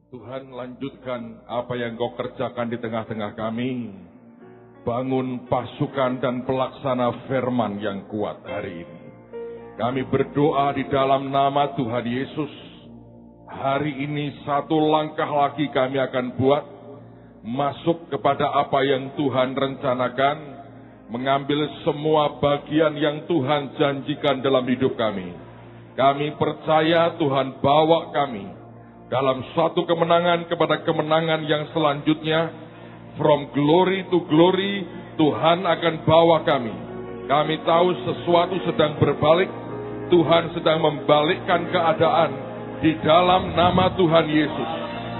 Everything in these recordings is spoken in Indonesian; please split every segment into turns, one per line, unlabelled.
Tuhan, lanjutkan apa yang Kau kerjakan di tengah-tengah kami. Bangun pasukan dan pelaksana firman yang kuat hari ini. Kami berdoa di dalam nama Tuhan Yesus. Hari ini satu langkah lagi kami akan buat. Masuk kepada apa yang Tuhan rencanakan. Mengambil semua bagian yang Tuhan janjikan dalam hidup kami. Kami percaya Tuhan bawa kami dalam suatu kemenangan kepada kemenangan yang selanjutnya. From glory to glory, Tuhan akan bawa kami. Kami tahu sesuatu sedang berbalik. Tuhan sedang membalikkan keadaan di dalam nama Tuhan Yesus.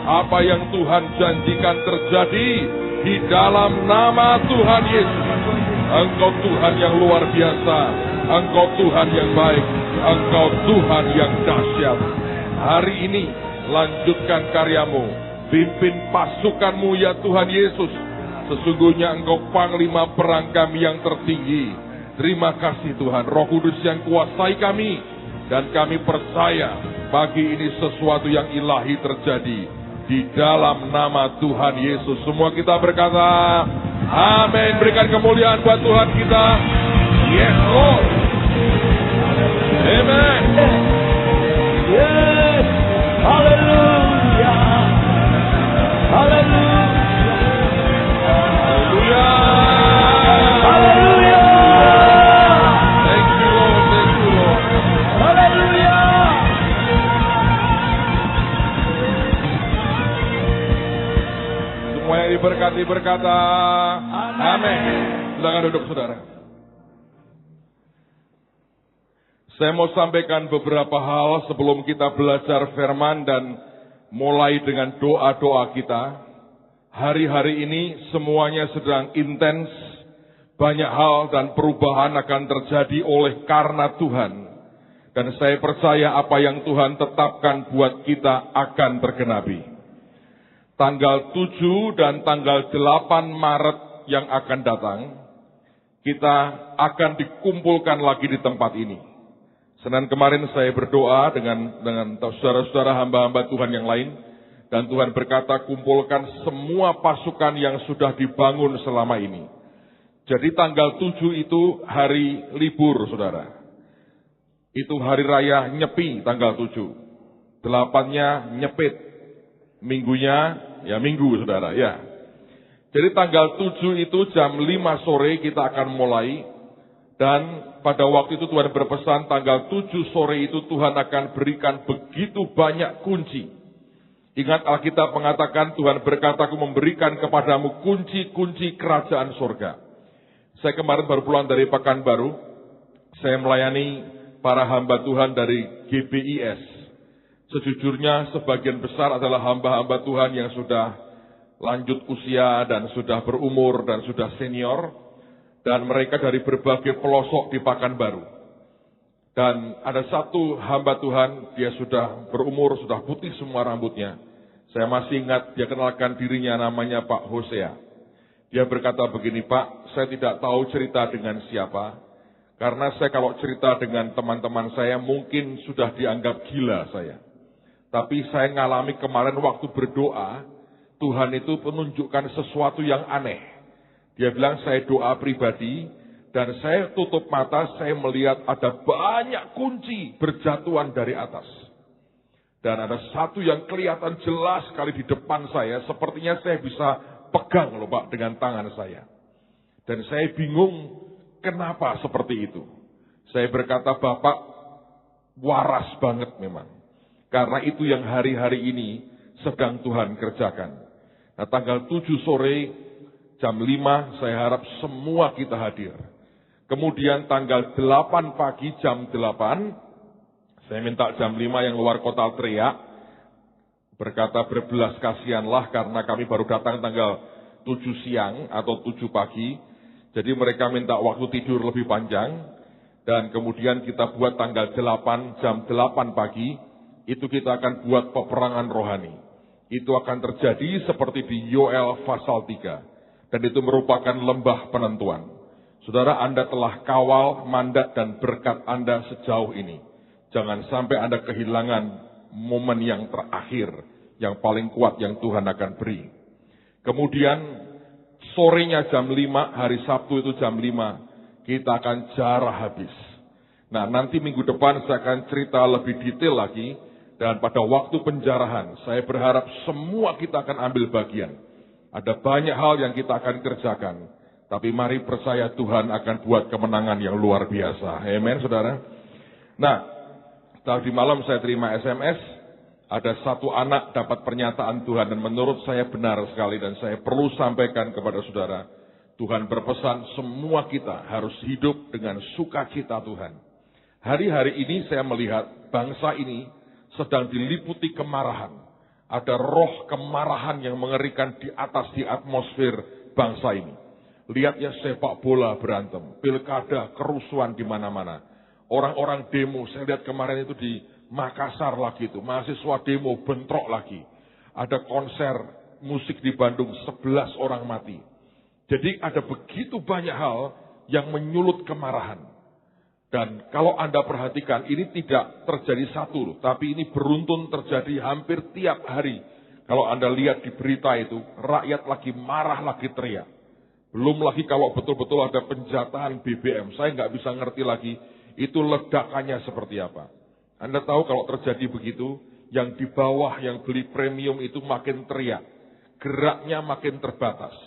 Apa yang Tuhan janjikan terjadi di dalam nama Tuhan Yesus. Engkau Tuhan yang luar biasa. Engkau Tuhan yang baik. Engkau Tuhan yang dahsyat. Hari ini lanjutkan karyamu, pimpin pasukanmu ya Tuhan Yesus. Sesungguhnya Engkau panglima perang kami yang tertinggi. Terima kasih Tuhan, Roh Kudus yang kuasai kami. Dan kami percaya pagi ini sesuatu yang ilahi terjadi di dalam nama Tuhan Yesus. Semua kita berkata, amin. Berikan kemuliaan buat Tuhan kita. Yes Lord. Amen.
Yes. Haleluya. Haleluya. Haleluya.
Thank you Lord, thank you Lord.
Haleluya.
Semua yang diberkati berkata, amin. Silakan duduk saudara. Saya mau sampaikan beberapa hal sebelum kita belajar firman dan mulai dengan doa-doa kita. Hari-hari ini semuanya sedang intens. Banyak hal dan perubahan akan terjadi oleh karena Tuhan. Dan saya percaya apa yang Tuhan tetapkan buat kita akan tergenapi. Tanggal 7 dan tanggal 8 Maret yang akan datang, kita akan dikumpulkan lagi di tempat ini. Senin kemarin saya berdoa dengan saudara-saudara hamba-hamba Tuhan yang lain. Dan Tuhan berkata, kumpulkan semua pasukan yang sudah dibangun selama ini. Jadi tanggal 7 itu hari libur, saudara. Itu hari raya Nyepi tanggal 7. 8-nya nyepit. Minggunya, ya minggu, saudara. Ya. Jadi tanggal 7 itu jam 5 sore kita akan mulai. Dan pada waktu itu Tuhan berpesan tanggal 7 sore itu Tuhan akan berikan begitu banyak kunci. Ingat Alkitab mengatakan Tuhan berkata, aku memberikan kepadamu kunci-kunci kerajaan surga. Saya kemarin baru pulang dari Pekanbaru. Saya melayani para hamba Tuhan dari GBIS. Sejujurnya sebagian besar adalah hamba-hamba Tuhan yang sudah lanjut usia dan sudah berumur dan sudah senior. Dan mereka dari berbagai pelosok di Pekanbaru. Dan ada satu hamba Tuhan, dia sudah berumur, sudah putih semua rambutnya. Saya masih ingat dia kenalkan dirinya, namanya Pak Hosea. Dia berkata begini, Pak, saya tidak tahu cerita dengan siapa. Karena saya kalau cerita dengan teman-teman saya mungkin sudah dianggap gila saya. Tapi saya ngalami kemarin waktu berdoa, Tuhan itu menunjukkan sesuatu yang aneh. Dia bilang saya doa pribadi dan saya tutup mata, saya melihat ada banyak kunci berjatuhan dari atas. Dan ada satu yang kelihatan jelas sekali di depan saya, sepertinya saya bisa pegang loh Pak dengan tangan saya. Dan saya bingung kenapa seperti itu. Saya berkata Bapak waras banget memang. Karena itu yang hari-hari ini sedang Tuhan kerjakan. Nah tanggal 7 sore, jam 5 saya harap semua kita hadir. Kemudian tanggal 8 pagi jam 8, saya minta jam 5 yang luar kota teriak. Berkata berbelas kasihanlah karena kami baru datang tanggal 7 siang atau 7 pagi. Jadi mereka minta waktu tidur lebih panjang. Dan kemudian kita buat tanggal 8 jam 8 pagi. Itu kita akan buat peperangan rohani. Itu akan terjadi seperti di Yoel pasal 3. Dan itu merupakan lembah penentuan. Saudara, Anda telah kawal mandat dan berkat Anda sejauh ini. Jangan sampai Anda kehilangan momen yang terakhir. yang paling kuat yang Tuhan akan beri. Kemudian sorenya jam 5, hari Sabtu itu jam 5, kita akan jarah habis. Nah, nanti minggu depan saya akan cerita lebih detail lagi, dan pada waktu penjarahan, saya berharap semua kita akan ambil bagian. Ada banyak hal yang kita akan kerjakan, tapi mari percaya Tuhan akan buat kemenangan yang luar biasa. Amen, saudara. Nah, tadi malam saya terima SMS, ada satu anak dapat pernyataan Tuhan, dan menurut saya benar sekali, dan saya perlu sampaikan kepada saudara. Tuhan berpesan semua kita harus hidup dengan sukacita Tuhan. Hari-hari ini saya melihat bangsa ini sedang diliputi kemarahan. Ada roh kemarahan yang mengerikan di atas di atmosfer bangsa ini. Lihat ya, sepak bola berantem, pilkada, kerusuhan di mana-mana. Orang-orang demo, saya lihat kemarin itu di Makassar lagi itu, mahasiswa demo bentrok lagi. Ada konser musik di Bandung, 11 orang mati. Jadi ada begitu banyak hal yang menyulut kemarahan. Dan kalau Anda perhatikan, ini tidak terjadi satu, tapi ini beruntun terjadi hampir tiap hari. Kalau Anda lihat di berita itu, rakyat lagi marah, lagi teriak. Belum lagi kalau betul-betul ada penjatahan BBM, saya nggak bisa ngerti lagi itu ledakannya seperti apa. Anda tahu kalau terjadi begitu, yang di bawah yang beli premium itu makin teriak, geraknya makin terbatas.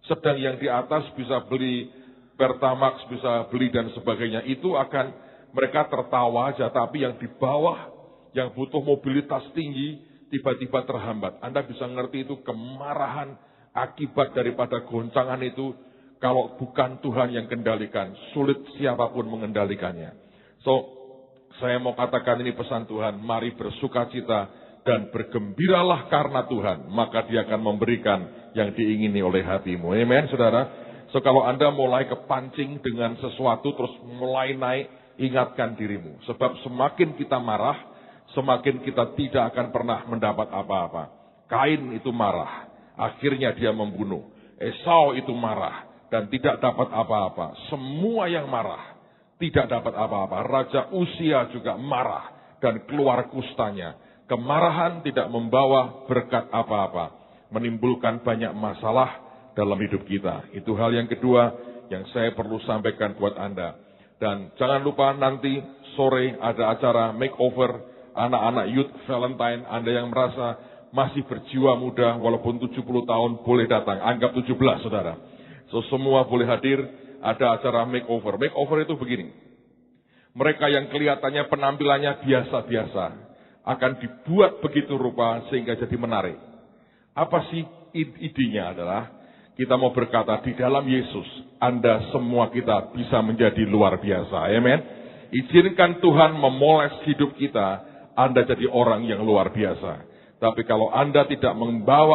Sedang yang di atas bisa beli Pertamax, bisa beli dan sebagainya, itu akan mereka tertawa aja, tapi yang di bawah, yang butuh mobilitas tinggi, tiba-tiba terhambat. Anda bisa ngerti itu kemarahan akibat daripada goncangan itu, kalau bukan Tuhan yang kendalikan, sulit siapapun mengendalikannya. So, saya mau katakan ini pesan Tuhan, mari bersukacita dan bergembiralah karena Tuhan, maka Dia akan memberikan yang diingini oleh hatimu. Amen, saudara. So, kalau Anda mulai kepancing dengan sesuatu, terus mulai naik, ingatkan dirimu. Sebab semakin kita marah, semakin kita tidak akan pernah mendapat apa-apa. Kain itu marah, akhirnya dia membunuh. Esau itu marah, dan tidak dapat apa-apa. Semua yang marah, tidak dapat apa-apa. Raja Usia juga marah, dan keluar kustanya. Kemarahan tidak membawa berkat apa-apa. Menimbulkan banyak masalah dalam hidup kita. Itu hal yang kedua yang saya perlu sampaikan buat Anda. Dan jangan lupa nanti sore ada acara makeover anak-anak youth Valentine. Anda yang merasa masih berjiwa muda walaupun 70 tahun boleh datang. Anggap 17, saudara. So, semua boleh hadir, ada acara makeover. Makeover itu begini. Mereka yang kelihatannya penampilannya biasa-biasa akan dibuat begitu rupa sehingga jadi menarik. Apa sih idenya adalah kita mau berkata, di dalam Yesus, Anda semua kita bisa menjadi luar biasa. Amen. Izinkan Tuhan memoles hidup kita, Anda jadi orang yang luar biasa. Tapi kalau Anda tidak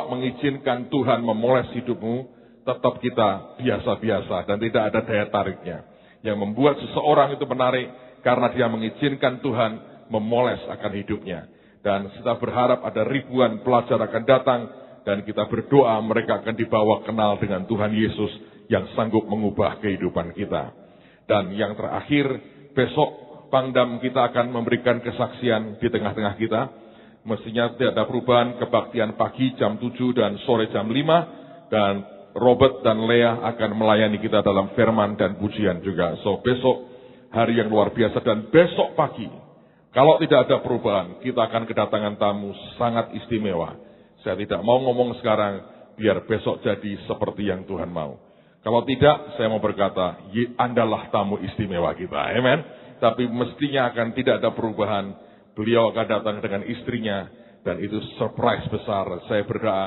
mengizinkan Tuhan memoles hidupmu, tetap kita biasa-biasa dan tidak ada daya tariknya. Yang membuat seseorang itu menarik, karena dia mengizinkan Tuhan memoles akan hidupnya. Dan kita berharap ada ribuan pelajar akan datang, dan kita berdoa mereka akan dibawa kenal dengan Tuhan Yesus yang sanggup mengubah kehidupan kita. Dan yang terakhir, besok Pangdam kita akan memberikan kesaksian di tengah-tengah kita. Mestinya tidak ada perubahan, kebaktian pagi jam 7 dan sore jam 5. Dan Robert dan Lea akan melayani kita dalam firman dan pujian juga. So, besok hari yang luar biasa, dan besok pagi, kalau tidak ada perubahan, kita akan kedatangan tamu sangat istimewa. Saya tidak mau ngomong sekarang, biar besok jadi seperti yang Tuhan mau. Kalau tidak, saya mau berkata, Andalah tamu istimewa kita. Amen. Tapi mestinya akan tidak ada perubahan. Beliau akan datang dengan istrinya, dan itu surprise besar. Saya berdoa,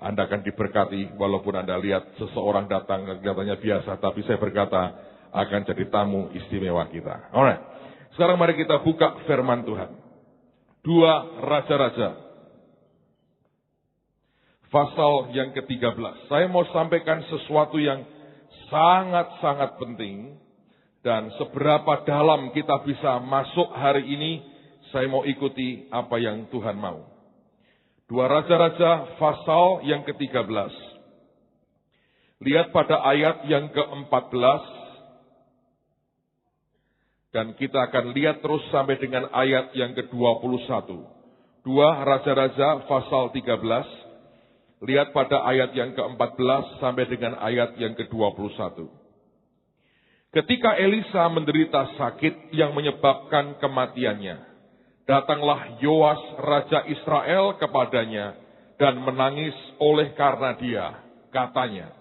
Anda akan diberkati, walaupun Anda lihat seseorang datang, kelihatannya biasa, tapi saya berkata, akan jadi tamu istimewa kita. Alright. Sekarang mari kita buka firman Tuhan. 2 Raja-Raja. Pasal yang ke-13. Saya mau sampaikan sesuatu yang sangat-sangat penting. Dan seberapa dalam kita bisa masuk hari ini, saya mau ikuti apa yang Tuhan mau. 2 Raja-Raja pasal yang ke-13. Lihat pada ayat yang ke-14. Dan kita akan lihat terus sampai dengan ayat yang ke-21. 2 Raja-Raja pasal 13. Lihat pada ayat yang ke-14 sampai dengan ayat yang ke-21. Ketika Elisa menderita sakit yang menyebabkan kematiannya, datanglah Yoas Raja Israel kepadanya dan menangis oleh karena dia. Katanya,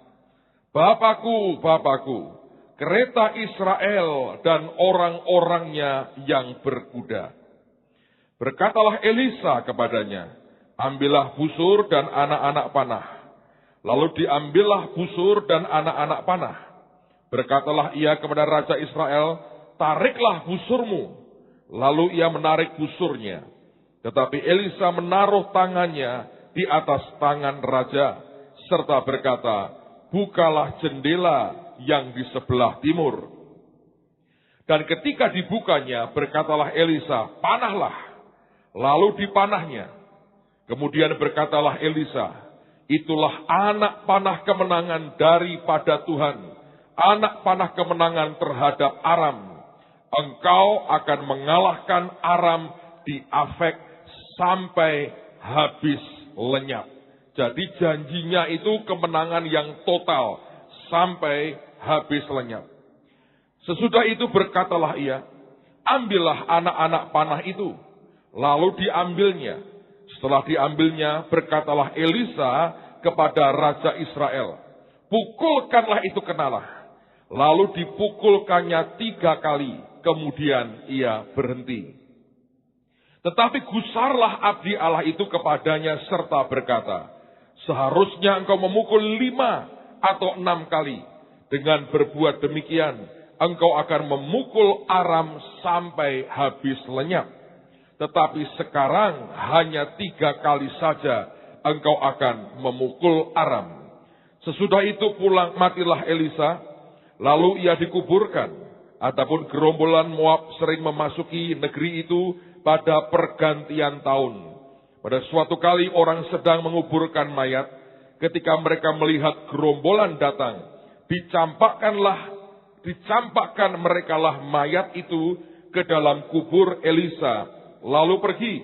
Bapakku, Bapakku, kereta Israel dan orang-orangnya yang berkuda. Berkatalah Elisa kepadanya, ambillah busur dan anak-anak panah. Lalu diambillah busur dan anak-anak panah. Berkatalah ia kepada Raja Israel, tariklah busurmu. Lalu ia menarik busurnya. Tetapi Elisa menaruh tangannya di atas tangan raja, serta berkata, bukalah jendela yang di sebelah timur. Dan ketika dibukanya, berkatalah Elisa, panahlah. Lalu dipanahnya. Kemudian berkatalah Elisa, itulah anak panah kemenangan daripada Tuhan. Anak panah kemenangan terhadap Aram. Engkau akan mengalahkan Aram di Afek sampai habis lenyap. Jadi janjinya itu kemenangan yang total sampai habis lenyap. Sesudah itu berkatalah ia, ambillah anak-anak panah itu. Lalu diambilnya. Setelah diambilnya, berkatalah Elisa kepada Raja Israel, pukulkanlah itu kenalah. Lalu dipukulkannya 3 kali, kemudian ia berhenti. Tetapi gusarlah abdi Allah itu kepadanya serta berkata, seharusnya engkau memukul 5 atau 6 kali. Dengan berbuat demikian, engkau akan memukul Aram sampai habis lenyap. Tetapi sekarang hanya 3 kali saja engkau akan memukul Aram. Sesudah itu matilah Elisa. Lalu ia dikuburkan. Adapun gerombolan Moab sering memasuki negeri itu pada pergantian tahun. Pada suatu kali orang sedang menguburkan mayat. Ketika mereka melihat gerombolan datang, dicampakkan merekalah mayat itu ke dalam kubur Elisa. Lalu pergi.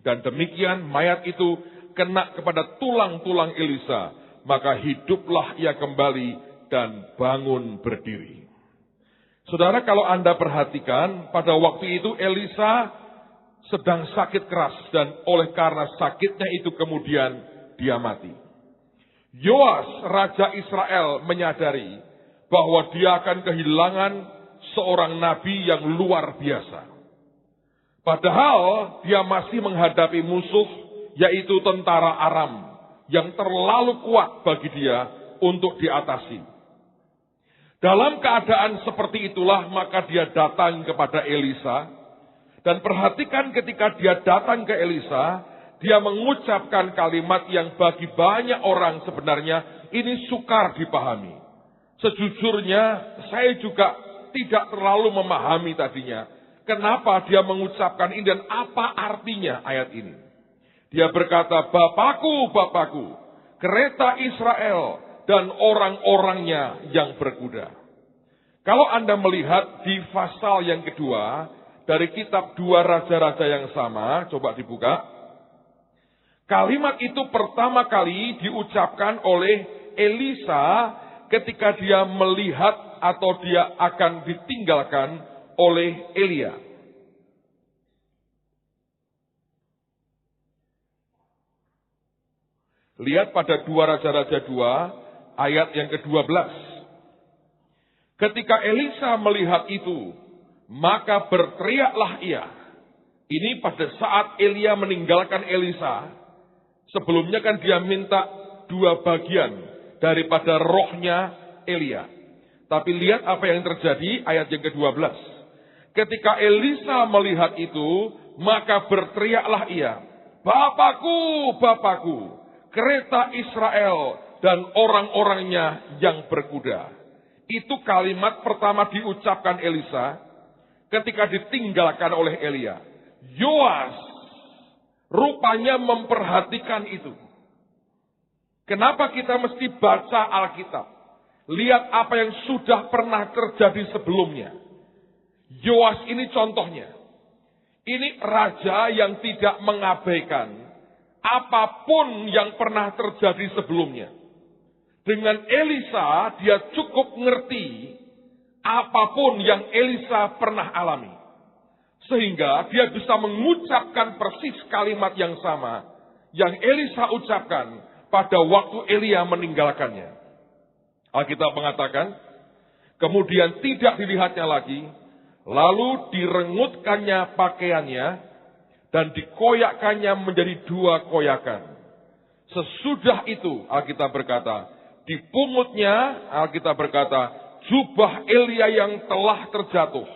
Dan demikian mayat itu kena kepada tulang-tulang Elisa. Maka hiduplah ia kembali dan bangun berdiri. Saudara, kalau Anda perhatikan, pada waktu itu Elisa sedang sakit keras dan oleh karena sakitnya itu kemudian dia mati. Yoas, Raja Israel, menyadari bahwa dia akan kehilangan seorang nabi yang luar biasa. Padahal dia masih menghadapi musuh, yaitu tentara Aram, yang terlalu kuat bagi dia untuk diatasi. Dalam keadaan seperti itulah maka dia datang kepada Elisa. Dan perhatikan ketika dia datang ke Elisa, dia mengucapkan kalimat yang bagi banyak orang sebenarnya ini sukar dipahami. Sejujurnya saya juga tidak terlalu memahami tadinya. Kenapa dia mengucapkan ini dan apa artinya ayat ini. Dia berkata, Bapakku, Bapakku, kereta Israel dan orang-orangnya yang berkuda. Kalau Anda melihat di pasal yang kedua, dari kitab 2 Raja-Raja yang sama, coba dibuka. Kalimat itu pertama kali diucapkan oleh Elisa ketika dia melihat atau dia akan ditinggalkan oleh Elia. Lihat pada 2 Raja-Raja 2, ayat yang ke-12. Ketika Elisa melihat itu, maka berteriaklah ia. Ini pada saat Elia meninggalkan Elisa. Sebelumnya kan dia minta 2 bagian daripada rohnya Elia. Tapi lihat apa yang terjadi, ayat yang ke-12. Ketika Elisa melihat itu, maka berteriaklah ia. Bapakku, Bapakku, kereta Israel dan orang-orangnya yang berkuda. Itu kalimat pertama diucapkan Elisa ketika ditinggalkan oleh Elia. Yoas rupanya memperhatikan itu. Kenapa kita mesti baca Alkitab? Lihat apa yang sudah pernah terjadi sebelumnya. Yoas ini contohnya. Ini raja yang tidak mengabaikan apapun yang pernah terjadi sebelumnya. Dengan Elisa, dia cukup ngerti apapun yang Elisa pernah alami. Sehingga dia bisa mengucapkan persis kalimat yang sama yang Elisa ucapkan pada waktu Elia meninggalkannya. Alkitab mengatakan, kemudian tidak dilihatnya lagi, lalu direngutkannya pakaiannya, dan dikoyakkannya menjadi 2 koyakan. Sesudah itu, Alkitab berkata, dipungutnya, Alkitab berkata, jubah Elia yang telah terjatuh.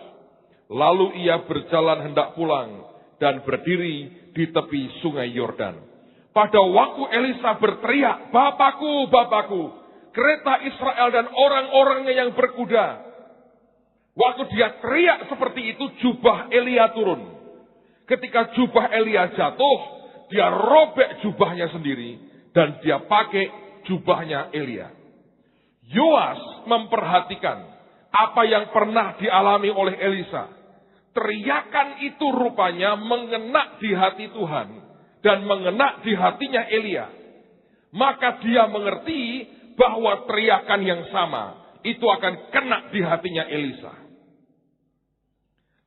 Lalu ia berjalan hendak pulang, dan berdiri di tepi sungai Yordan. Pada waktu Elisa berteriak, Bapakku, Bapakku, kereta Israel dan orang-orangnya yang berkuda. Waktu dia teriak seperti itu, jubah Elia turun. Ketika jubah Elia jatuh, dia robek jubahnya sendiri, dan dia pakai jubahnya Elia. Yoas memperhatikan apa yang pernah dialami oleh Elisa. Teriakan itu rupanya mengena di hati Tuhan dan mengena di hatinya Elia. Maka dia mengerti bahwa teriakan yang sama itu akan kena di hatinya Elisa.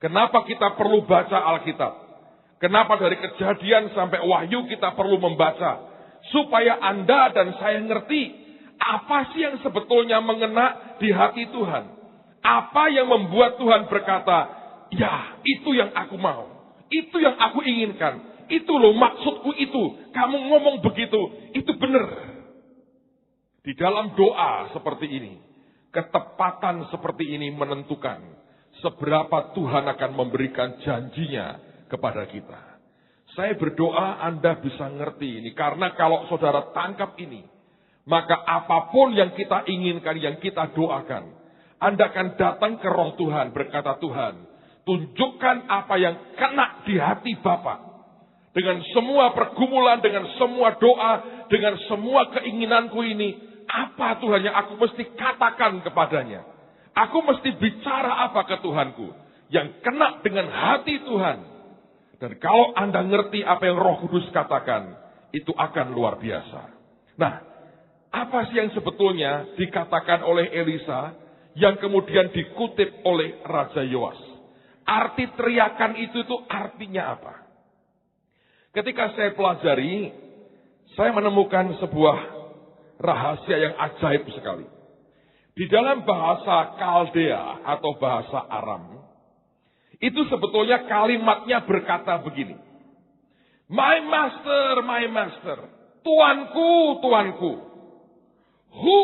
Kenapa kita perlu baca Alkitab? Kenapa dari Kejadian sampai Wahyu kita perlu membaca? Supaya Anda dan saya ngerti apa sih yang sebetulnya mengena di hati Tuhan. Apa yang membuat Tuhan berkata, ya itu yang aku mau. Itu yang aku inginkan. Itu loh maksudku itu. Kamu ngomong begitu, itu benar. Di dalam doa seperti ini, ketepatan seperti ini menentukan seberapa Tuhan akan memberikan janjinya kepada kita. Saya berdoa Anda bisa ngerti ini. Karena kalau saudara tangkap ini, maka apapun yang kita inginkan, yang kita doakan, Anda akan datang ke roh Tuhan, berkata Tuhan, tunjukkan apa yang kena di hati Bapak. Dengan semua pergumulan, dengan semua doa, dengan semua keinginanku ini, apa Tuhan yang aku mesti katakan kepadanya? Aku mesti bicara apa ke Tuhanku yang kena dengan hati Tuhan. Dan kalau Anda ngerti apa yang Roh Kudus katakan, itu akan luar biasa. Nah, apa sih yang sebetulnya dikatakan oleh Elisa yang kemudian dikutip oleh Raja Yoas? Arti teriakan itu artinya apa? Ketika saya pelajari, saya menemukan sebuah rahasia yang ajaib sekali. Di dalam bahasa Kaldea atau bahasa Aram, itu sebetulnya kalimatnya berkata begini. My master, tuanku, tuanku, who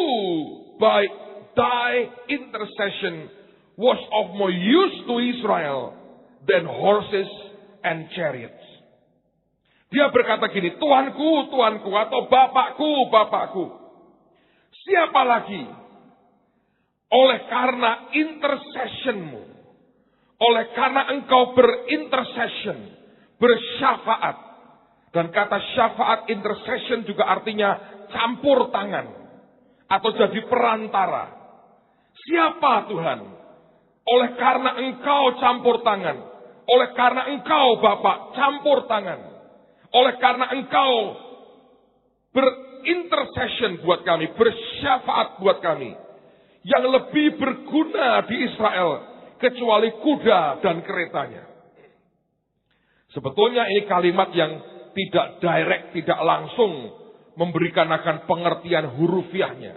by thy intercession was of more use to Israel than horses and chariots. Dia berkata gini, tuanku, tuanku, atau bapakku, bapakku. Siapa lagi? Oleh karena intercessionmu, oleh karena engkau berintercession, bersyafaat. Dan kata syafaat intercession juga artinya campur tangan. Atau jadi perantara. Siapa Tuhan? Oleh karena engkau campur tangan. Oleh karena engkau Bapak campur tangan. Oleh karena engkau berintercession buat kami, bersyafaat buat kami. Yang lebih berguna di Israel kecuali kuda dan keretanya. Sebetulnya ini kalimat yang tidak direct, tidak langsung memberikan akan pengertian hurufiahnya.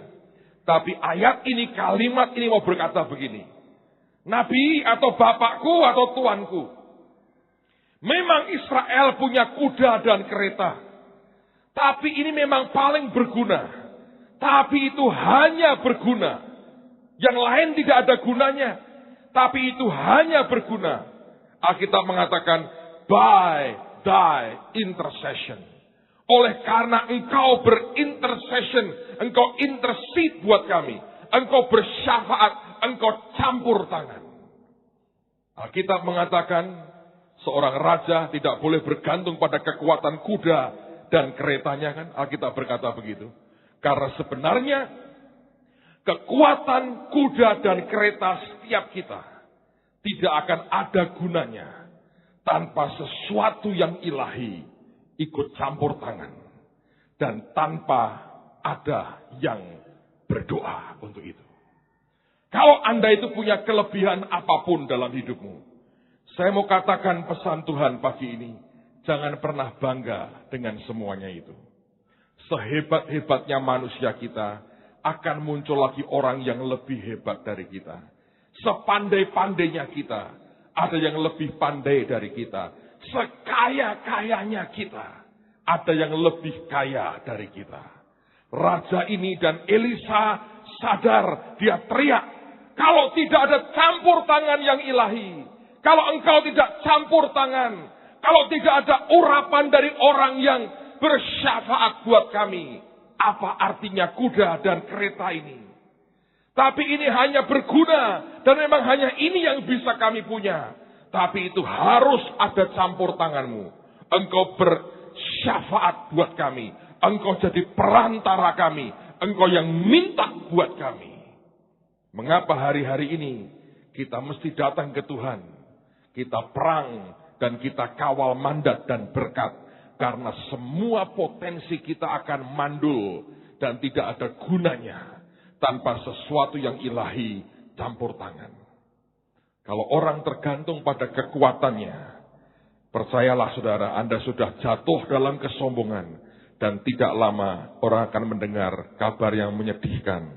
Tapi ayat ini, kalimat ini mau berkata begini. Nabi atau bapakku atau tuanku. Memang Israel punya kuda dan kereta. Tapi ini memang paling berguna. Tapi itu hanya berguna. Yang lain tidak ada gunanya. Tapi itu hanya berguna. Alkitab mengatakan, by thy intercession. Oleh karena engkau berintercession, engkau intercede buat kami. Engkau bersyafaat, engkau campur tangan. Alkitab mengatakan, seorang raja tidak boleh bergantung pada kekuatan kuda dan keretanya kan. Alkitab berkata begitu. Karena sebenarnya kekuatan kuda dan kereta setiap kita tidak akan ada gunanya. tanpa sesuatu yang ilahi ikut campur tangan. Dan tanpa ada yang berdoa untuk itu. Kalau Anda itu punya kelebihan apapun dalam hidupmu, saya mau katakan pesan Tuhan pagi ini, jangan pernah bangga dengan semuanya itu. Sehebat-hebatnya manusia kita, akan muncul lagi orang yang lebih hebat dari kita. Sepandai-pandainya kita, ada yang lebih pandai dari kita. Sekaya-kayanya kita, ada yang lebih kaya dari kita. Raja ini dan Elisa sadar, dia teriak, kalau tidak ada campur tangan yang ilahi, kalau engkau tidak campur tangan, kalau tidak ada urapan dari orang yang bersyafaat buat kami, apa artinya kuda dan kereta ini? Tapi ini hanya berguna, dan memang hanya ini yang bisa kami punya. Tapi itu harus ada campur tanganmu. Engkau bersyafaat buat kami. Engkau jadi perantara kami. Engkau yang minta buat kami. Mengapa hari-hari ini kita mesti datang ke Tuhan? Kita perang dan kita kawal mandat dan berkat. Karena semua potensi kita akan mandul dan tidak ada gunanya tanpa sesuatu yang ilahi campur tangan. Kalau orang tergantung pada kekuatannya, percayalah saudara, Anda sudah jatuh dalam kesombongan dan tidak lama orang akan mendengar kabar yang menyedihkan,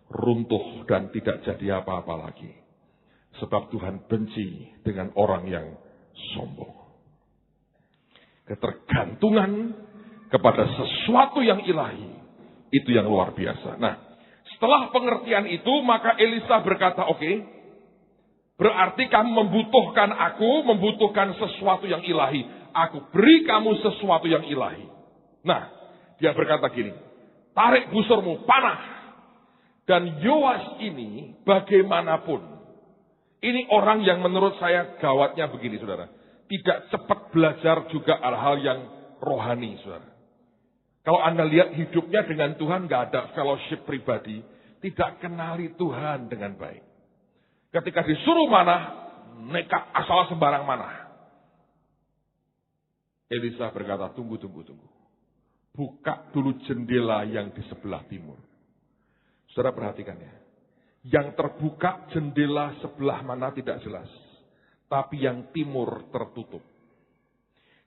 runtuh dan tidak jadi apa-apa lagi. Sebab Tuhan benci dengan orang yang sombong. Ketergantungan kepada sesuatu yang ilahi, itu yang luar biasa. Nah, setelah pengertian itu, maka Elisa berkata, oke, berarti kamu membutuhkan aku, membutuhkan sesuatu yang ilahi. Aku beri kamu sesuatu yang ilahi. Nah, dia berkata gini, tarik busurmu, panah. Dan Yoas ini bagaimanapun, ini orang yang menurut saya gawatnya begini, saudara. Tidak cepat belajar juga hal-hal yang rohani, saudara. Kalau Anda lihat hidupnya dengan Tuhan, gak ada fellowship pribadi, tidak kenali Tuhan dengan baik. Ketika disuruh manah, nekat asal sembarang manah. Elisa berkata, tunggu. Buka dulu jendela yang di sebelah timur. Saudara perhatikan ya. Yang terbuka jendela sebelah mana tidak jelas. Tapi yang timur tertutup.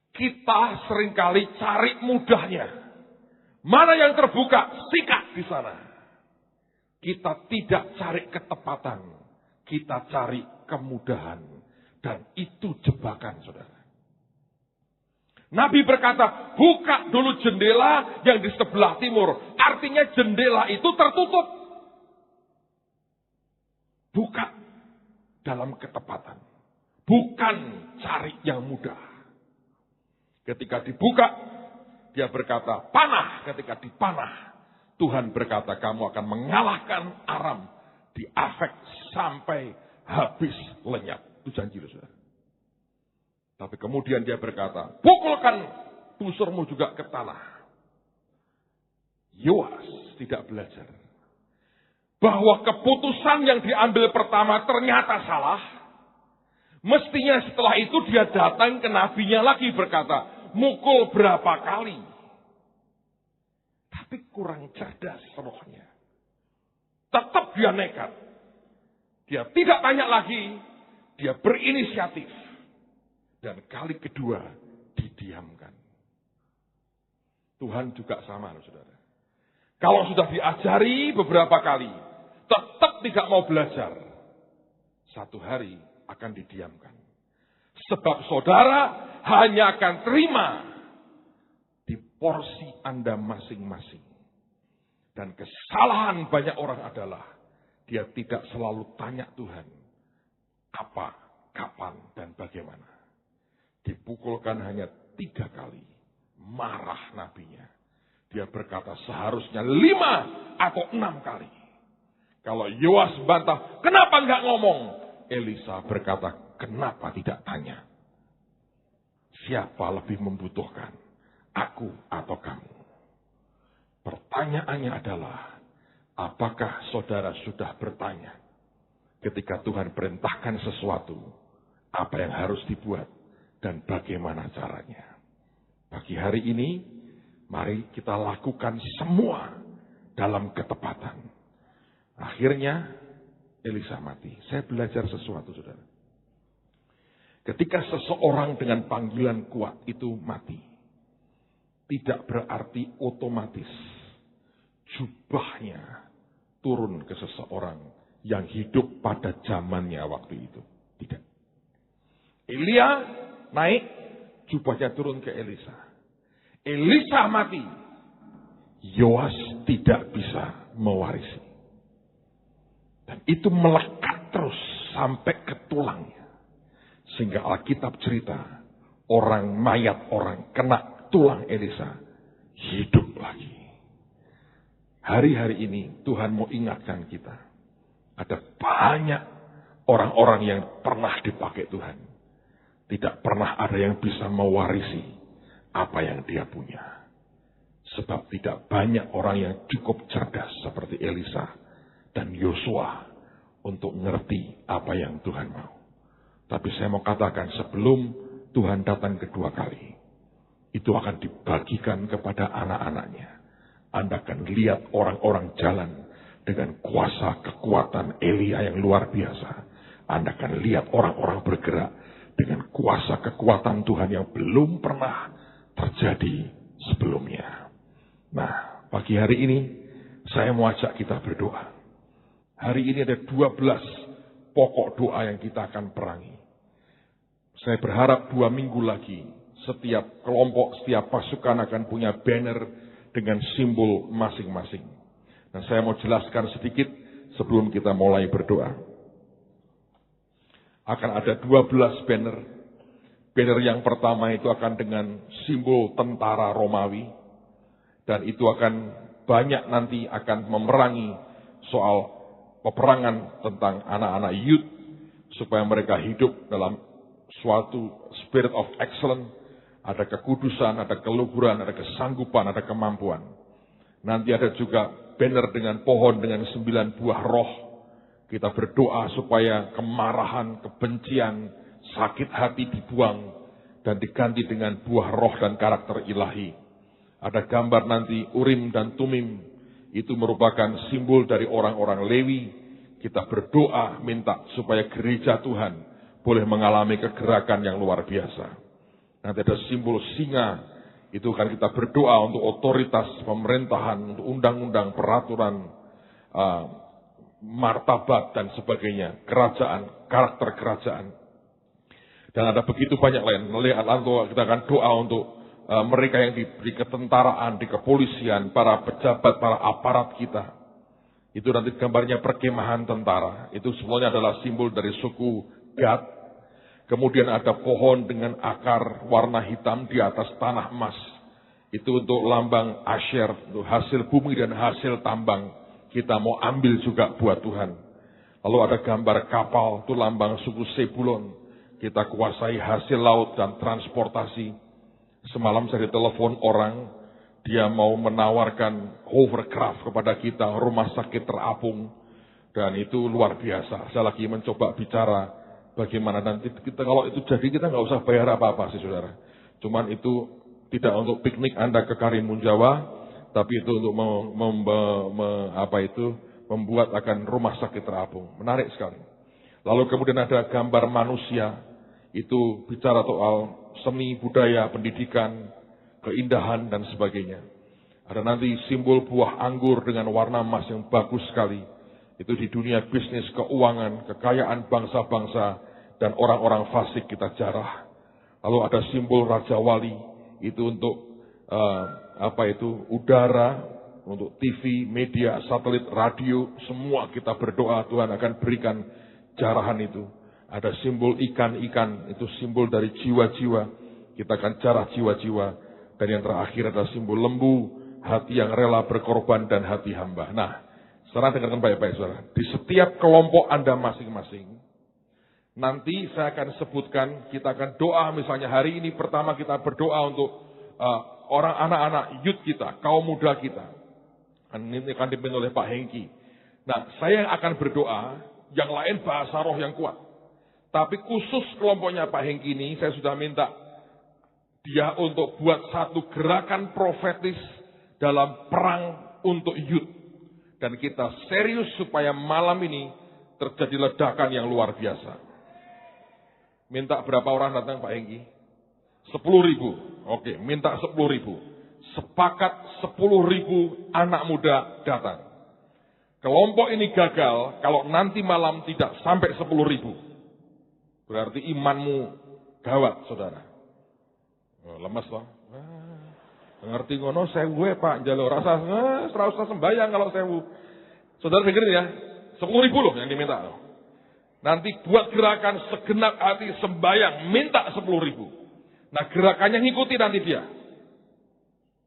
Kita seringkali cari mudahnya. Mana yang terbuka, sikat di sana. Kita tidak cari ketepatan. Kita cari kemudahan. Dan itu jebakan, saudara. Nabi berkata, buka dulu jendela yang di sebelah timur. Artinya jendela itu tertutup. Buka dalam ketepatan. Bukan cari yang mudah. Ketika dibuka, dia berkata, panah. Ketika dipanah, Tuhan berkata, kamu akan mengalahkan Aram di Afek sampai habis lenyap. Itu janji loh, saudara. Tapi kemudian dia berkata, pukulkan busurmu juga ke tanah. Yoas tidak belajar bahwa keputusan yang diambil pertama ternyata salah. Mestinya setelah itu dia datang ke nabinya lagi berkata, mukul berapa kali. Tapi kurang cerdas rohnya. Tetap dia nekat. Dia tidak tanya lagi. Dia berinisiatif. Dan kali kedua didiamkan. Tuhan juga sama, saudara. Kalau sudah diajari beberapa kali, tetap tidak mau belajar. Satu hari akan didiamkan. Sebab saudara hanya akan terima di porsi Anda masing-masing. Dan kesalahan banyak orang adalah dia tidak selalu tanya Tuhan. Apa, kapan, dan bagaimana. Dipukulkan hanya 3 kali. Marah nabinya. Dia berkata seharusnya 5 atau 6 kali. Kalau Yoas bantah, kenapa enggak ngomong? Elisa berkata, kenapa tidak tanya? Siapa lebih membutuhkan? Aku atau kamu? Pertanyaannya adalah, apakah saudara sudah bertanya? Ketika Tuhan perintahkan sesuatu, apa yang harus dibuat? dan bagaimana caranya. Pagi hari ini, mari kita lakukan semua dalam ketepatan. Akhirnya, Elisa mati. Saya belajar sesuatu, saudara. Ketika seseorang dengan panggilan kuat itu mati, tidak berarti otomatis jubahnya turun ke seseorang yang hidup pada zamannya waktu itu. Tidak. Elia naik, jubahnya turun ke Elisa. Elisa mati, Yoas tidak bisa mewarisi. Dan itu melekat terus sampai ke tulangnya. Sehingga Alkitab cerita, mayat orang kena tulang Elisa, hidup lagi. Hari-hari ini Tuhan mau ingatkan kita. Ada banyak orang-orang yang pernah dipakai Tuhan. Tidak pernah ada yang bisa mewarisi apa yang dia punya. Sebab tidak banyak orang yang cukup cerdas seperti Elisa dan Yosua untuk ngerti apa yang Tuhan mau. Tapi saya mau katakan sebelum Tuhan datang kedua kali, itu akan dibagikan kepada anak-anaknya. Anda akan lihat orang-orang jalan dengan kuasa kekuatan Elia yang luar biasa. Anda akan lihat orang-orang bergerak dengan kuasa kekuatan Tuhan yang belum pernah terjadi sebelumnya. Nah, pagi hari ini saya mau ajak kita berdoa. Hari ini ada 12 pokok doa yang kita akan perangi. Saya berharap 2 minggu lagi setiap kelompok, setiap pasukan akan punya banner dengan simbol masing-masing. Dan saya mau jelaskan sedikit sebelum kita mulai berdoa. Akan ada 12 banner. Banner yang pertama itu akan dengan simbol tentara Romawi. Dan itu akan banyak nanti akan memerangi soal peperangan tentang anak-anak youth. Supaya mereka hidup dalam suatu spirit of excellence. Ada kekudusan, ada keluhuran, ada kesanggupan, ada kemampuan. Nanti ada juga banner dengan pohon dengan 9 buah roh. Kita berdoa supaya kemarahan, kebencian, sakit hati dibuang dan diganti dengan buah roh dan karakter ilahi. Ada gambar nanti Urim dan Tumim. Itu merupakan simbol dari orang-orang Lewi. Kita berdoa minta supaya gereja Tuhan boleh mengalami kegerakan yang luar biasa. Nanti ada simbol singa, itu kan kita berdoa untuk otoritas pemerintahan, untuk undang-undang, peraturan, martabat dan sebagainya, kerajaan, karakter kerajaan. Dan ada begitu banyak lain. Kita akan doa untuk mereka yang di ketentaraan, di kepolisian, para pejabat, para aparat kita. Itu nanti gambarnya perkemahan tentara. Itu semuanya adalah simbol dari suku Gad. Kemudian ada pohon dengan akar warna hitam di atas tanah emas. Itu untuk lambang Asher, untuk hasil bumi dan hasil tambang. Kita mau ambil juga buat Tuhan. Lalu ada gambar kapal, itu lambang suku Sebulon. Kita kuasai hasil laut dan transportasi. Semalam saya ditelepon orang, dia mau menawarkan hovercraft kepada kita, rumah sakit terapung. Dan itu luar biasa. Saya lagi mencoba bicara. Bagaimana nanti kita kalau itu jadi kita nggak usah bayar apa-apa sih saudara. Cuman itu tidak untuk piknik Anda ke Karimun Jawa, tapi itu untuk membuat akan rumah sakit terapung. Menarik sekali. Lalu kemudian ada gambar manusia, itu bicara soal seni, budaya, pendidikan, keindahan dan sebagainya. Ada nanti simbol buah anggur dengan warna emas yang bagus sekali. Itu di dunia bisnis, keuangan, kekayaan bangsa-bangsa, dan orang-orang fasik kita jarah. Lalu ada simbol Raja Wali, itu untuk udara, untuk TV, media, satelit, radio, semua kita berdoa Tuhan akan berikan jarahan itu. Ada simbol ikan-ikan, itu simbol dari jiwa-jiwa, kita akan jarah jiwa-jiwa. Dan yang terakhir ada simbol lembu, hati yang rela berkorban dan hati hamba. Nah, sekarang dengarkan baik-baik saudara. Di setiap kelompok Anda masing-masing, nanti saya akan sebutkan, kita akan doa misalnya hari ini pertama kita berdoa untuk orang anak-anak youth kita, kaum muda kita. Ini akan dipimpin oleh Pak Hengki. Nah, saya yang akan berdoa, yang lain bahasa roh yang kuat. Tapi khusus kelompoknya Pak Hengki ini, saya sudah minta dia untuk buat satu gerakan profetis dalam perang untuk youth. Dan kita serius supaya malam ini terjadi ledakan yang luar biasa. Minta berapa orang datang Pak Hengki? 10.000. Oke, minta 10.000. Sepakat 10.000 anak muda datang. Kelompok ini gagal kalau nanti malam tidak sampai 10.000. Berarti imanmu gawat, saudara. Oh, lemes loh. Ngerti ngono sewu Pak, njaluk rasa serasa sembayang kalau sewu. Saudara dengerin ya, 10.000 loh yang diminta loh. Nanti buat gerakan segenap hati sembayang, minta 10.000. Nah gerakannya ngikuti nanti dia.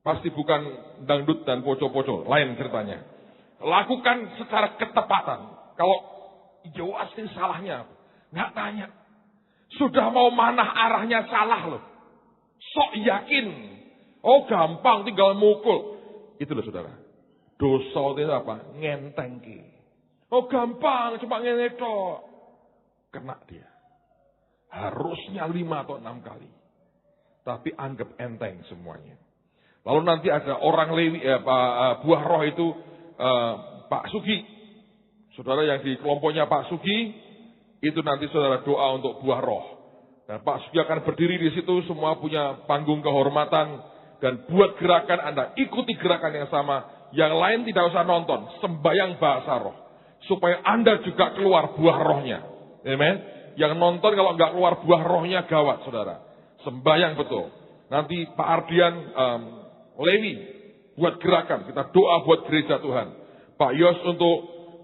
Pasti bukan dangdut dan poco-poco, lain ceritanya. Lakukan secara ketepatan. Kalau jelas ini salahnya, nggak tanya. Sudah mau mana arahnya salah loh. Sok yakin. Oh gampang tinggal mukul. Itu loh saudara. Dosa itu apa? Ngentengki. Oh gampang cuma ngenetok. Kena dia. Harusnya 5 atau 6 kali. Tapi anggap enteng semuanya. Lalu nanti ada orang Lewi, buah roh itu Pak Sugi. Saudara yang di kelompoknya Pak Sugi. Itu nanti saudara doa untuk buah roh. Dan Pak Sugi akan berdiri di situ, semua punya panggung kehormatan. Dan buat gerakan Anda, ikuti gerakan yang sama. Yang lain tidak usah nonton, sembayang bahasa roh. Supaya Anda juga keluar buah rohnya. Amen. Yang nonton kalau nggak keluar buah rohnya gawat saudara. Sembayang betul. Nanti Pak Ardian Lewi buat gerakan, kita doa buat gereja Tuhan. Pak Yos untuk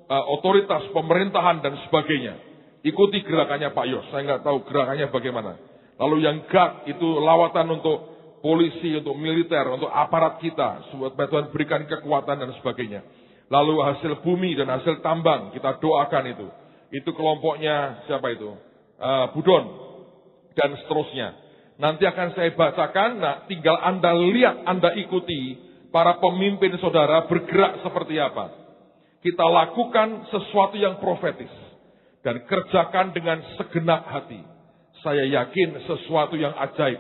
otoritas pemerintahan dan sebagainya. Ikuti gerakannya Pak Yos, saya nggak tahu gerakannya bagaimana. Lalu yang GAT itu lawatan untuk polisi, untuk militer, untuk aparat kita. Supaya Tuhan berikan kekuatan dan sebagainya. Lalu hasil bumi dan hasil tambang, kita doakan itu. Itu kelompoknya siapa itu? Budon. Dan seterusnya. Nanti akan saya bacakan, nah tinggal Anda lihat, Anda ikuti. Para pemimpin saudara bergerak seperti apa. Kita lakukan sesuatu yang profetis. Dan kerjakan dengan segenap hati. Saya yakin sesuatu yang ajaib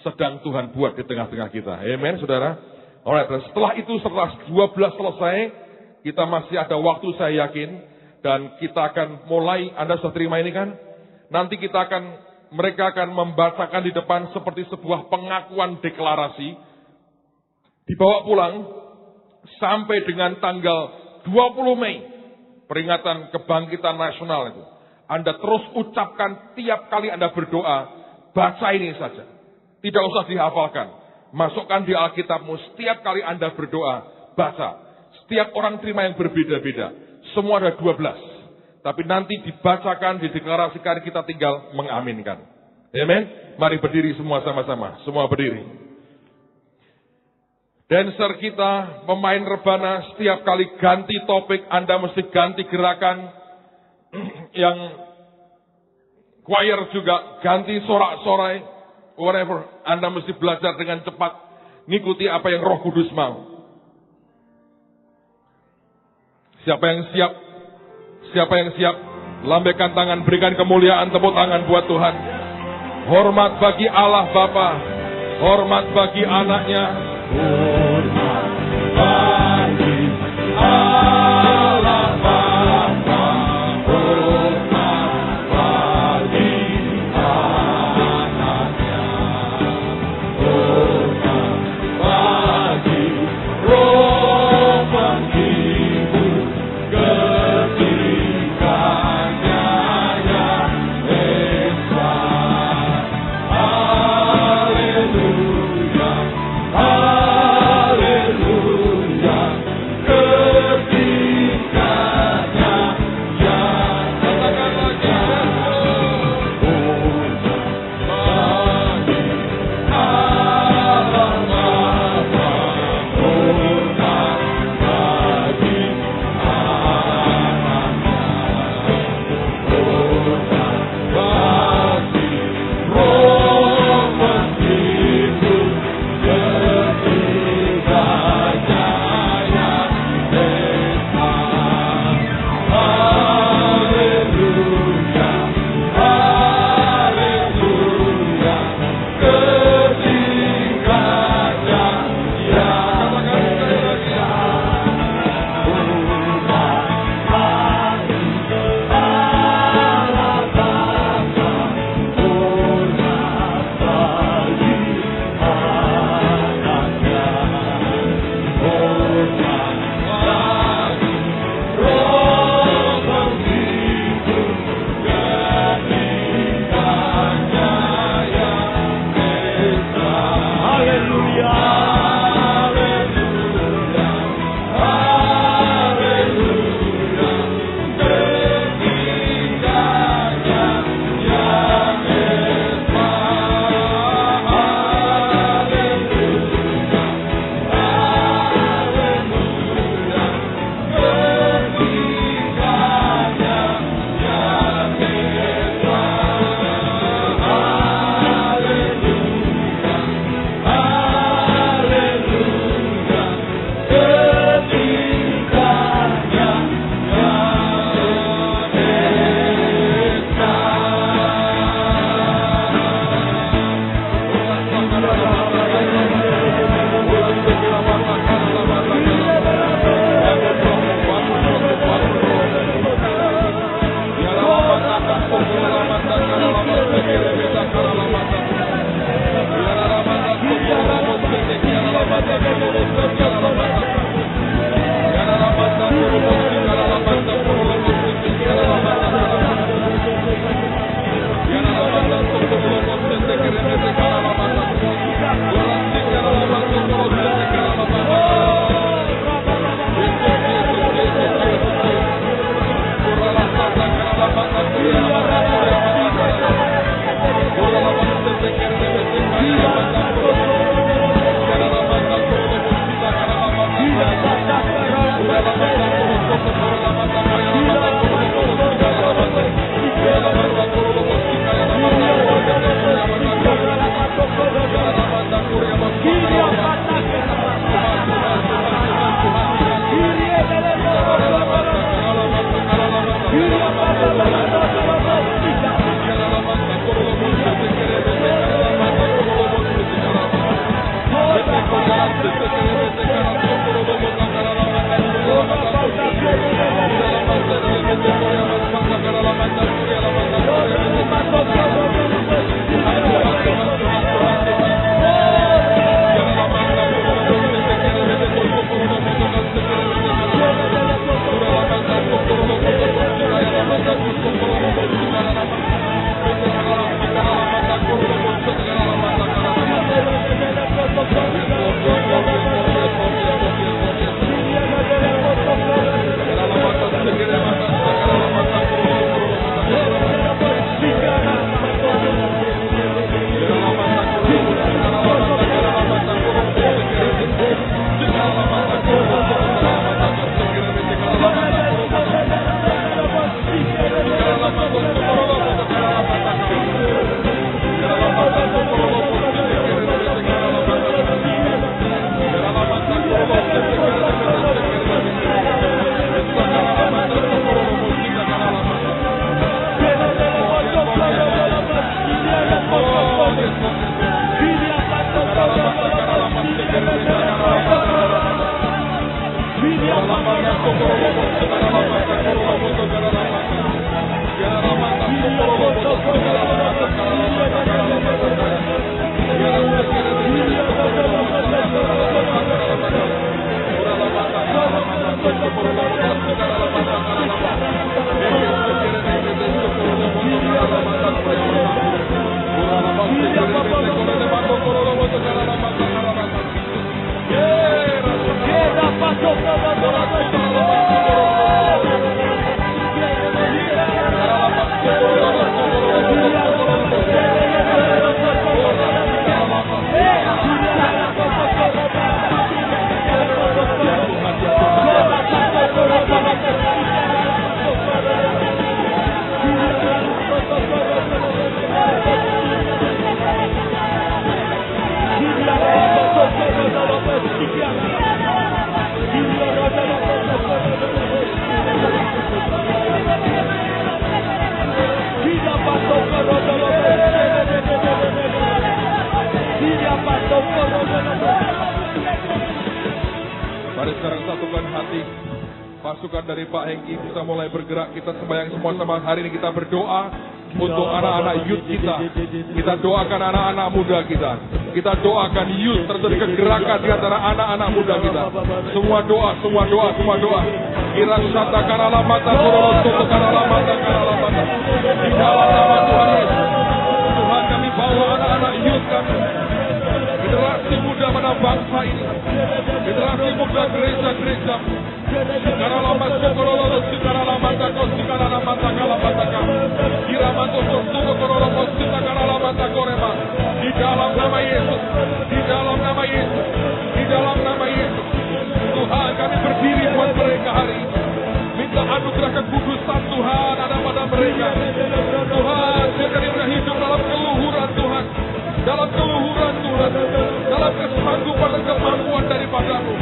sedang Tuhan buat di tengah-tengah kita. Amen, saudara. Alright, dan setelah itu, setelah 12 selesai, kita masih ada waktu saya yakin. Dan kita akan mulai, Anda sudah terima ini kan? Nanti mereka akan membacakan di depan seperti sebuah pengakuan deklarasi. Dibawa pulang sampai dengan tanggal 20 Mei. Peringatan kebangkitan nasional itu. Anda terus ucapkan tiap kali Anda berdoa, baca ini saja. Tidak usah dihafalkan. Masukkan di Alkitabmu setiap kali Anda berdoa, baca. Setiap orang terima yang berbeda-beda. Semua ada 12. Tapi nanti dibacakan, dideklarasikan, kita tinggal mengaminkan. Amen. Mari berdiri semua sama-sama. Semua berdiri. Dancer kita, pemain rebana, setiap kali ganti topik, Anda mesti ganti gerakan. Yang choir juga ganti sorak-sorai, whatever. Anda mesti belajar dengan cepat, ngikuti apa yang Roh Kudus mau. Siapa yang siap? Siapa yang siap? Lambaikan tangan, berikan kemuliaan, tepuk tangan buat Tuhan. Hormat bagi Allah Bapa, hormat bagi anaknya. Hormat bagi Allah Bapa, hormat bagi anaknya, hormat bagi Roh menghibur ketikanya yang Esa. Haleluya, haleluya, ketikanya yang katakan lagi bagi Allah Bapa, hormat bagi Mari sekarang satukan hati. Pasukan dari Pak Hengki bisa mulai bergerak. Kita sembahyang semua-sama hari ini, kita berdoa untuk anak-anak youth kita. Kita doakan anak-anak muda kita. Kita doakan youth, terjadi kegerakan di antara anak-anak muda kita. Semua doa, semua doa, semua doa. Kirang sata karala mata, korolo soto karala mata, karala mata. Di dalam nama Tuhan Yesus, Tuhan kami bawa anak-anak youth kami. Generasi muda pada bangsa ini. Generasi muda gereja-gereja. Karala mata, korolo karala mata, karala mata, karala mata. Kiramanto soto korolo karala mata, korema. Di dalam nama Yesus, di dalam nama Yesus, di dalam nama Yesus. Tuhan, kami berdiri buat mereka hari ini. Minta anugerah kekudusan Tuhan ada pada mereka. Tuhan, biarkan mereka hidup dalam keluhuran Tuhan. Dalam keluhuran Tuhan. Dalam kesanggupan dan kemampuan daripada-Mu.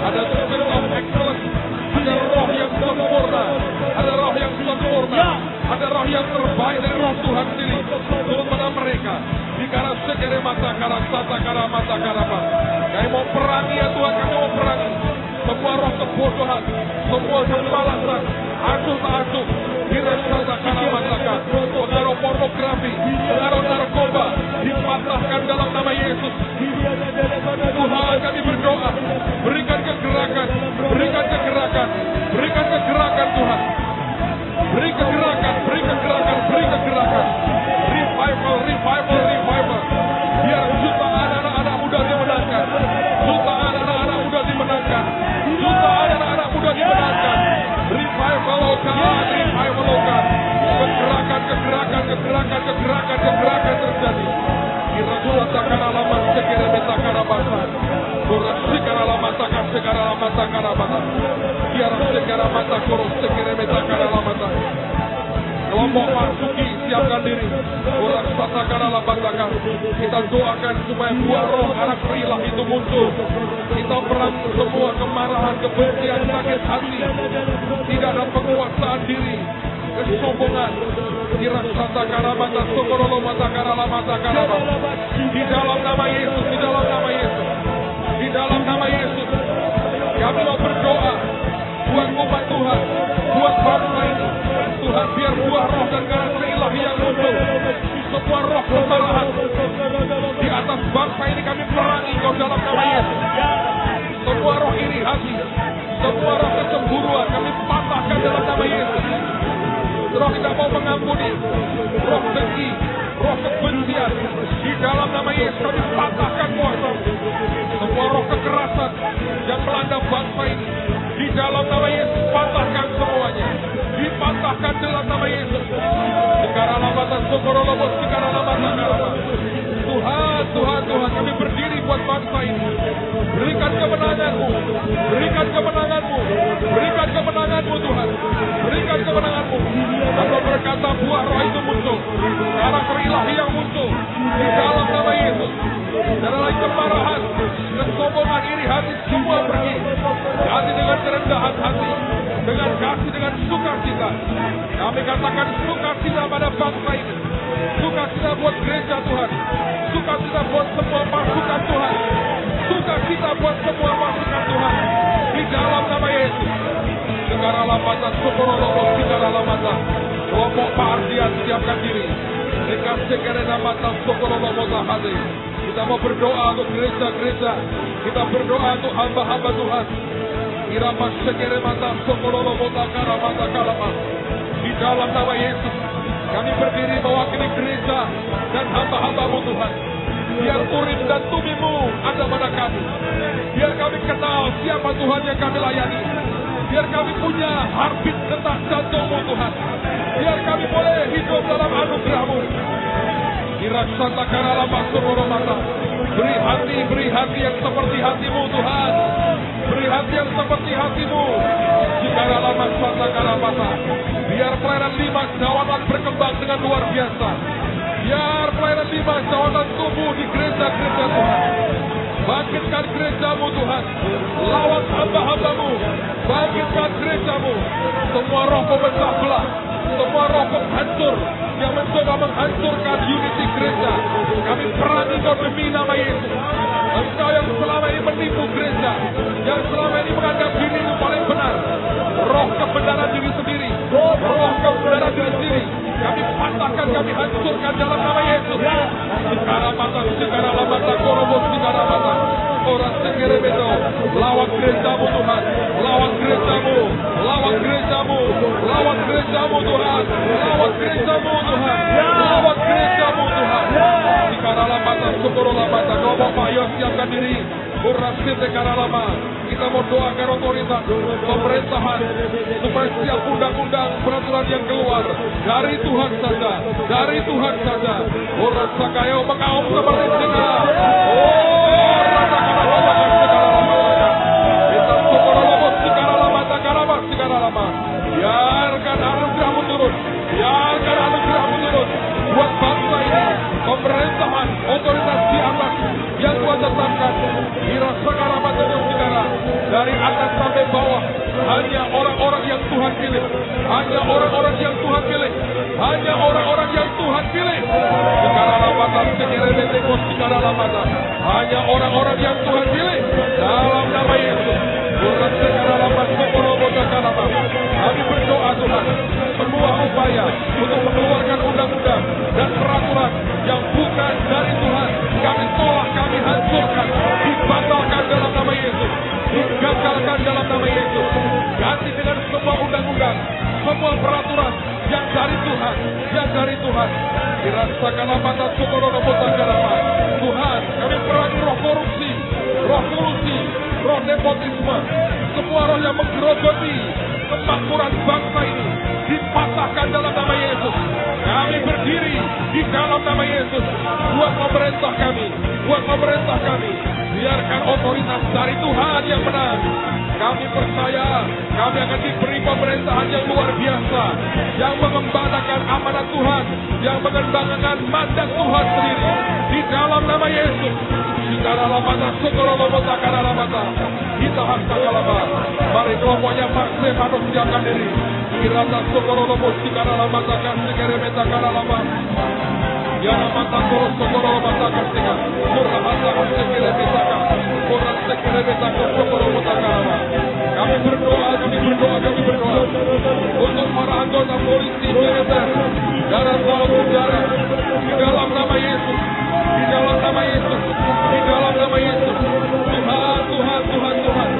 Ada spirit of excellence. Ada roh yang sempurna. Ada roh yang sempurna. Ada roh yang terbaik dari roh Tuhan sendiri turun pada mereka. Di kara segere mata kara sata kara mata kara apa. Kami mau perangi ya Tuhan, kami mau perangi semua roh kebodohan, semua kemalasan, asuh tak asuh. Kira sata kara mata kara. Pengaruh pornografi, pengaruh narkoba dipatahkan dalam nama Yesus. Tuhan, kami berdoa, berikan kegerakan, berikan kegerakan, berikan kegerakan Tuhan. Beri kegerakan, beri kegerakan, beri kegerakan. Revival, revival, revival. Biar jutaan anak-anak muda dimenangkan. Jutaan anak-anak muda dimenangkan. Jutaan anak-anak muda dimenangkan. Revival lokal, revival lokal. Kegerakan, kegerakan, kegerakan, kegerakan, kegerakan terjadi. Kira takkan alamat sekira betakan abasan. Kurang sekara alamat takkan sekara alamat takkan abasan. Kira sekara mata kurus sekira betakan alamat. Kelompok Marsuki, siapkan diri. Kurang takkan alamat takkan. Kita doakan supaya buah roh anak perilah itu muncul. Kita perang semua kemarahan, kebencian, sakit hati. Tidak ada penguasaan diri, kesombongan. Kira sata karamata sokorolo mata karala mata karaba. Di dalam nama Yesus, di dalam nama Yesus, di dalam nama Yesus, kami mau berdoa buat umat Tuhan, buat bangsa ini. Tuhan, biar buah roh dan karakter ilahi yang muncul. Semua roh kemarahan di atas bangsa ini kami perangi kau dalam nama Yesus. Semua roh iri hati, semua roh kecemburuan kami patahkan dalam nama Yesus. Roh tidak mau mengampuni, roh dengki, roh kebencian, di dalam nama Yesus kami patahkan kuasa. Semua roh kekerasan yang melanda bangsa ini, di dalam nama Yesus patahkan semuanya. Dipatahkan dalam nama Yesus. Sekarang lamatan sokorolobos, sekarang lamatan karama. Tuhan, Tuhan, Tuhan, kami berdiri buat bangsa ini. Berikan kemenangan-Mu, berikan kemenangan-Mu, berikan kemenangan-Mu Tuhan. Berikan kemenangan-Mu. Kami berkata buah roh itu muncul, karakter ilahi yang muncul di dalam nama Yesus. Dan lagi kemarahan, kesombongan, iri hati semua pergi. Hati dengan kerendahan hati, dengan kasih, dengan sukacita. Kami katakan sukacita pada bangsa ini. Sukacita buat gereja Tuhan. Sukacita buat semua pasukan Tuhan. mata sokoro lobo sikara lamata. Kelompok Pak Ardian siapkan diri. Mereka sekarang mata sokoro lobo tahade. Kita mau berdoa untuk gereja-gereja. Kita berdoa untuk hamba-hamba Tuhan. Irama sekere mata sokoro lobo takara mata kalama. Di dalam nama Yesus, kami berdiri mewakili gereja dan hamba-hambamu Tuhan. Biar Urim dan Tumimu ada pada kami. Biar kami kenal siapa Tuhan yang kami layani. Biar kami punya heartbeat detak jantungmu Tuhan. Biar kami boleh hidup dalam anugerah-Mu. Iraksanta karala masukoro mata. Beri hati yang seperti hati-Mu Tuhan. Beri hati yang seperti hati-Mu. Jikarala masanta karamata. Biar pelayanan Limas Jawatan berkembang dengan luar biasa. Biar pelayanan Limas Jawatan tumbuh di gereja-gereja Tuhan. Bangkitkan gereja-Mu Tuhan. Lawan hamba-hamba-Mu. Bangkitkan gereja-Mu. Semua roh pemecah belah, semua roh penghancur yang mencoba menghancurkan unity gereja, kami perangi kau demi nama Yesus. Engkau yang selama ini menipu gereja, yang selama ini menganggap dirimu paling benar, roh kebenaran diri sendiri, roh kebenaran diri sendiri, kami patahkan, kami hancurkan dalam nama Yesus. Sekarang mata korobos, sekarang mata orang segera bedo, lawan gereja-Mu Tuhan, lawan gereja-Mu, lawan gereja-Mu, lawan gereja-Mu Tuhan, lawan gereja-Mu Tuhan, lawan gereja-Mu Tuhan. Sekarang mata syukurlah mata, kelompok Pak Yos siapkan diri. Urasir negara lama, kita mau doakan otoritas pemerintahan supaya setiap undang-undang peraturan yang keluar dari Tuhan saja, dari Tuhan saja. Urasa kayo mengaum seperti singa. Oh, rasa karena segala lama. Kita syukur lobot segala lama, takarama segala lama. Biarkan anugerah-Mu turun, biarkan anugerah-Mu turun buat bangsa ini, pemerintahan, otoritas di atas yang Tuhan tetapkan. Irasakan apa terus negara dari atas sampai bawah, hanya orang-orang yang Tuhan pilih, hanya orang-orang yang Tuhan pilih, hanya orang-orang yang Tuhan pilih. Sekarang lamatan sekerebeteko sekarang lamatan, hanya orang-orang yang Tuhan pilih dalam nama Yesus. Tuhan sekarang lamatan sekorobotakalamah. Kami berdoa Tuhan, semua upaya untuk mengeluarkan undang-undang dan peraturan yang bukan dari Tuhan, kami tolak, kami hancurkan, dibatalkan dalam nama Yesus, digagalkan dalam nama Yesus. Ganti dengan semua undang-undang, semua peraturan yang dari Tuhan, yang dari Tuhan. Dirasakanlah mata syukur-syukur. Tuhan, kami perangi roh korupsi, roh kolusi, roh nepotisme, semua roh yang menggerogoti kemakmuran bangsa ini, dipatahkan dalam nama Yesus. Kami berdiri di dalam nama Yesus. Buat pemerintah kami, buat pemerintah kami. Biarkan otoritas dari Tuhan yang menang. Kami percaya kami akan diberi pemerintahan yang luar biasa, yang mengembangkan amanat Tuhan, yang mengembangkan mandat Tuhan sendiri di dalam nama Yesus. Di dalam mata syukur-syukur karena mata kita haksakalama. Mari kelompoknya Pak Stefanus siapkan diri. Kirata syukur-syukur karena mata kasih keremeta karena lama. Yana mata syukur-syukur mata kasih. Murah mata kasih keremeta. Murah keremeta syukur-syukur karena. Kami berdoa, kami berdoa, kami berdoa untuk para anggota polisi, militer, darat laut udara, di dalam nama Yesus, di dalam nama Yesus, di dalam nama Yesus. Tuhan, Tuhan, Tuhan, Tuhan,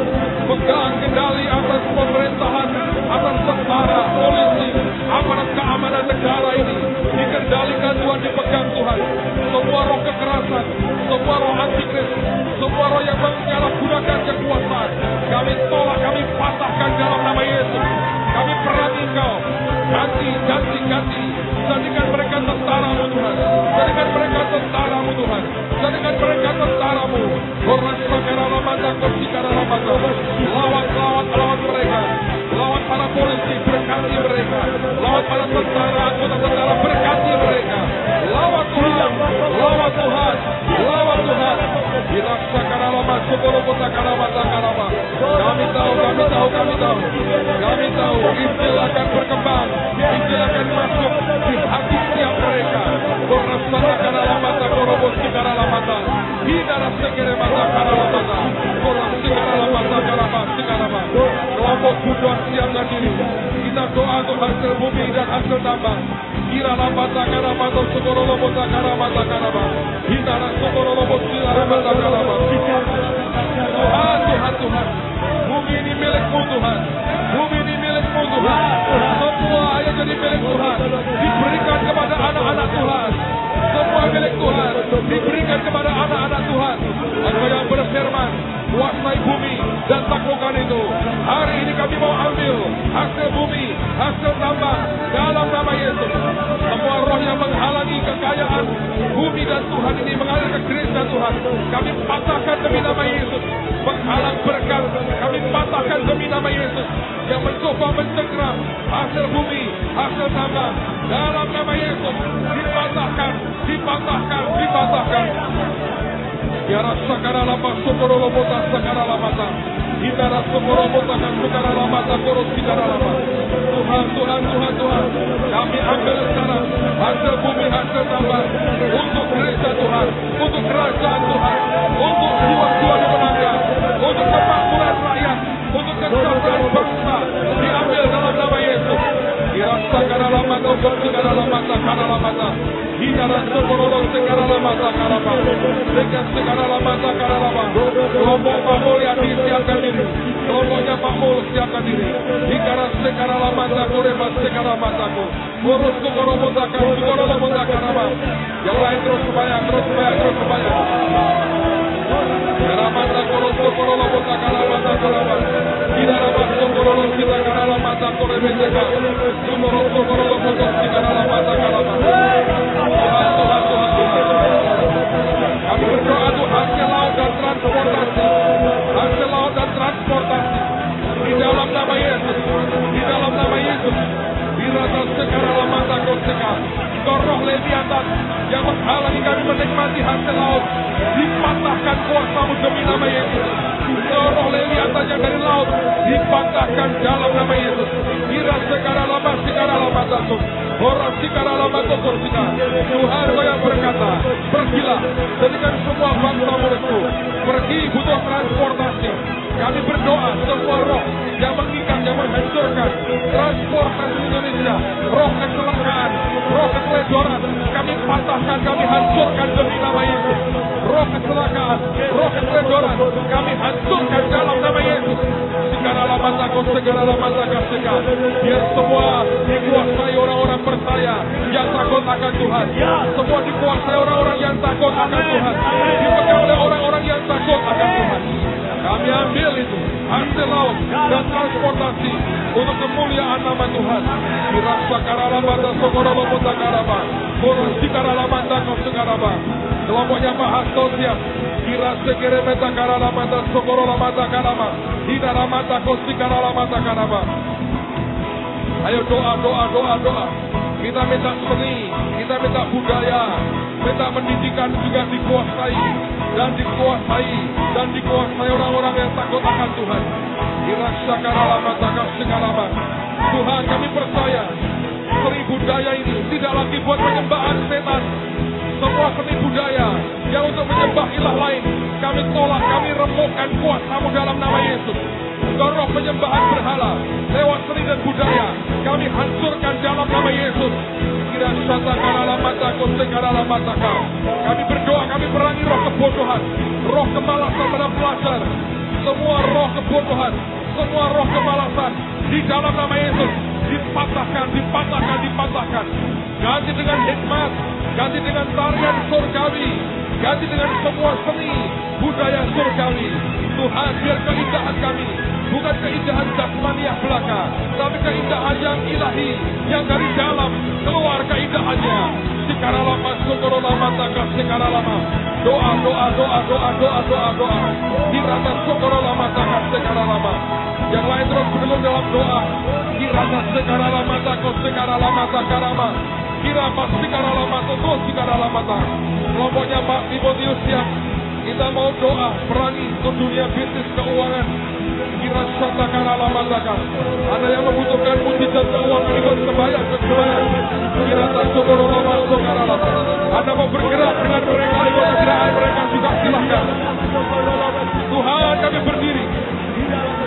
pegang kendali atas pemerintahan, atas tentara, polisi, aparat keamanan negara ini dikendalikan Tuhan, dipegang Tuhan. Semua roh kekerasan, semua roh antikris, semua roh yang menyalahgunakan kekuasaan, kami tolak, kami patahkan dalam nama Yesus. Kami perangi Kau, ganti. Jadikan mereka tentara-Mu Tuhan, jadikan mereka tentara-Mu Tuhan, jadikan mereka tentara-Mu. Orang sekarang mata, sekarang mata, lawan mereka, lawan para polisi, berkati mereka, lawan para tentara, anggota tentara, berkati mereka. Lawan Tuhan, lawan Tuhan, lawan Tuhan. Dilaksanakan alamat, syukur-syukur mata. Kami tahu, Injil akan berkembang, Injil akan masuk di hati setiap mereka. Korasakan alamat, korobos sekarang alamat, hidara segera mata alamat, koras sekarang alamat, sekarang. Kelompok Buddha siapkan diri, hasil tambah. Kira lamata karabata sokoro lobota karabata karaba. Hindara sokoro lobota karabata karaba. Tuhan, Tuhan, Tuhan. Bumi ini milikmu Tuhan. Bumi ini milikmu Tuhan. Semua yang jadi milik Tuhan diberikan kepada anak-anak Tuhan. Semua milik Tuhan diberikan kepada anak-anak Tuhan. Engkau yang berfirman, kuasai bumi dan taklukkan itu. Hari ini kami mau ambil hasil bumi, hasil tambah dalam nama Yesus. Semua roh yang menghalangi kekayaan bumi dan Tuhan ini mengalir ke gereja Tuhan, kami patahkan demi nama Yesus. Menghalang berkat, kami patahkan demi nama Yesus. Yang mencoba mencengkram hasil bumi, hasil tambah dalam nama Yesus, dipatahkan, dipatahkan, dipatahkan. Ya rasa karala masukoro lobota sakara lamata. Kita rasa korobota kan sakara lamata koros sakara lama. Tuhan, Tuhan, Tuhan, Tuhan. Kami ambil sekarang hasil bumi, hasil tambah untuk gereja Tuhan, untuk kerajaan Tuhan, untuk jiwa-jiwa kemenangan, untuk kemakmuran rakyat, untuk kesejahteraan bangsa. Diambil dalam nama Yesus. Dirasa karala mata, sakara lamata, karala lamata. Kita rasa korobota sakara lamata, karaba. Segala lamata karalama. Kelompok Makmul yang disiapkan diri. Kelompoknya Makmul siapkan diri. Hingga segala lamata koreba segala mataku. Urus korobotakan, korobotakan karama. Yang lain terus supaya, terus supaya, terus supaya. Karamata koros korobota karamata karama. Kita rabat koros kita karamata korebeteka. Koros korobota kita karamata karama. Tuhan, Tuhan, Tuhan, Tuhan. Kami berdoa Tuhan, hasil laut dan transportasi, hasil laut dan transportasi di dalam nama Yesus, di dalam nama Yesus. Dirasa sekarang lamata kau sekar, kau roh Leviathan yang menghalangi kami menikmati hasil laut, dipatahkan kuasamu demi nama Yesus. Kau roh Leviathan yang dari laut, dipatahkan dalam nama Yesus. Dirasa sekarang lamata kau. Orang sekarang lama kotor kita. Tuhan kau yang berkata, pergilah, jadikan semua bangsa muridku. Pergi butuh transportasi. Kami berdoa semua roh yang mengikat, yang menghancurkan transportasi Indonesia, roh kecelakaan, roh keteledoran, kami patahkan, kami hancurkan demi nama Yesus. Roh kecelakaan, roh keteledoran, kami hancurkan dalam nama Yesus. Segala lamata kau, segala lamata kasihkan. Biar semua dikuasai orang-orang percaya yang takut akan Tuhan. Semua dikuasai orang-orang yang takut akan Tuhan. Dipegang oleh orang-orang yang takut akan Tuhan. Kami ambil itu hasil laut dan transportasi untuk kemuliaan nama Tuhan. Dirasa karalamata sokoro lobota karaba. Korosi karalamata kosu karaba. Kelompoknya Pak Hasto siap. Dirasa keremeta karalamata sokoro lamata karaba. Hidaramata kosi karalamata karaba. Ayo doa, doa, doa, doa. Kita minta seni, kita minta budaya, minta pendidikan juga dikuasai dan dikuasai orang-orang yang takut akan Tuhan. Dirasa karalama takap sekarama. Tuhan, kami percaya seni budaya ini tidak lagi buat penyembahan setan. Semua seni budaya yang untuk menyembah ilah lain, kami tolak, kami remukkan kuasa-Mu dalam nama Yesus. Roh penyembahan berhala lewat seni dan budaya kami hancurkan dalam nama Yesus. Kami berdoa, kami perangi roh kebodohan, roh kemalasan pada pelajar. Semua roh kebodohan, semua roh kemalasan di dalam nama Yesus dipatahkan, dipatahkan, dipatahkan. Ganti dengan hikmat, ganti dengan tarian surgawi, ganti dengan semua seni budaya surgawi. Tuhan, biar keindahan kami bukan keindahan jasmaniah belaka, tapi keindahan yang ilahi, yang dari dalam keluar keindahannya. Sekarang lama, syukur lama, takkan sekarang lama. Doa, doa, doa, doa, doa, doa, doa. Dirasa syukur lama, takkan sekarang lama. Yang lain terus berlum dalam doa. Dirasa sekarang lama, takkan sekarang lama, takkan lama. Kira pasti sekarang lama, terus sekarang lama. Kelompoknya Pak Timotius siap. Kita mau doa perangi ke dunia bisnis keuangan. Kira syatakan alamatakan. Ada yang membutuhkan mujizat keuangan ikut kebayang. Kira tak syukur lama syukur lama. Anda mau bergerak dengan mereka ikut kegeraan mereka juga silahkan. Tuhan, kami berdiri.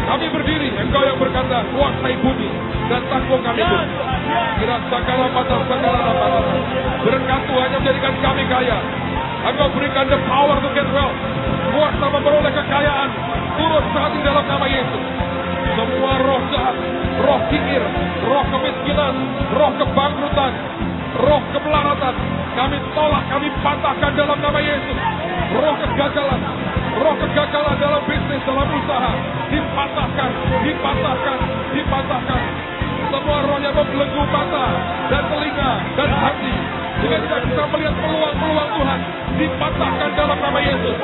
Kami berdiri. Engkau yang berkata kuasai bumi. dan tanggung kami itu. Segala mata. Berkat Tuhan yang menjadikan kami kaya. Engkau berikan the power to get wealth. Kuasa memperoleh kekayaan. Turun saat ini dalam nama Yesus. Semua roh jahat, roh kikir, roh kemiskinan, roh kebangkrutan, roh kemelaratan, kami tolak, kami patahkan dalam nama Yesus. Roh kegagalan dalam bisnis, dalam usaha, dipatahkan. Semua roh yang membelenggu mata dan telinga dan hati, sehingga kita bisa melihat peluang-peluang Tuhan, dipatahkan dalam nama Yesus.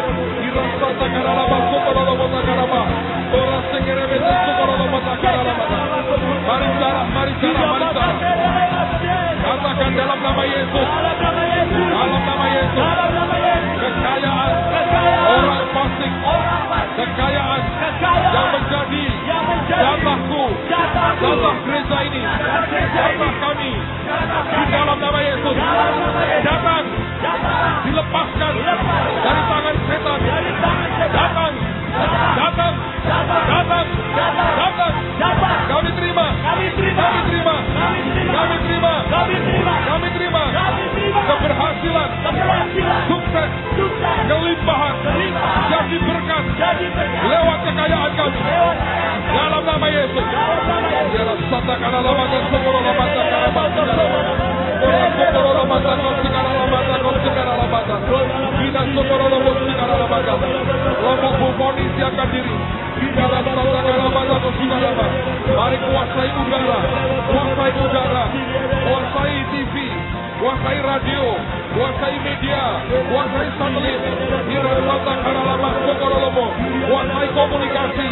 Mari cara. Katakan dalam nama Yesus. Dalam nama Yesus. Kekayaan orang fasik, kekayaan yang menjadi jatahku, jatah gereja ini, jatah kami, di dalam nama Yesus. Datang, dilepaskan dari tangan setan. Datang. Kami terima keberhasilan, sukses, kelimpahan, jadi berkat lewat kekayaan kami dalam nama Yesus. Mari kuasai udara, kuasai TV, kuasai radio, kuasai media, kuasai satelit, kuasai komunikasi,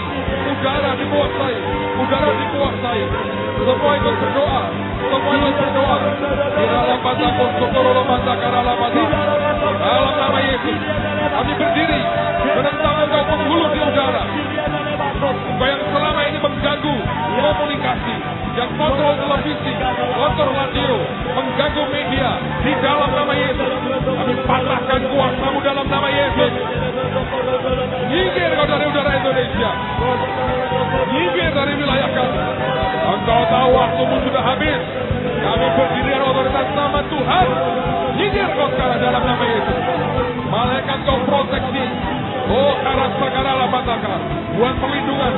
udara dikuasai. Semua ikut berdoa. Dalam nama Yesus, kami berdiri menentang engkau penghulu di udara. Engkau yang selama ini mengganggu komunikasi, yang kontrol televisi, kontrol radio, mengganggu media, di dalam nama Yesus. Kami patahkan kuasamu dalam nama Yesus. Nyingkir kau dari udara Indonesia. Nyingkir dari wilayah kami. Engkau tahu waktumu sudah habis. Kami berdiri dalam otoritas nama Tuhan. Nyingkir kau sekarang dalam nama Yesus. Malaikat kau proteksi. Oh, karasa bataka. Buat perlindungan.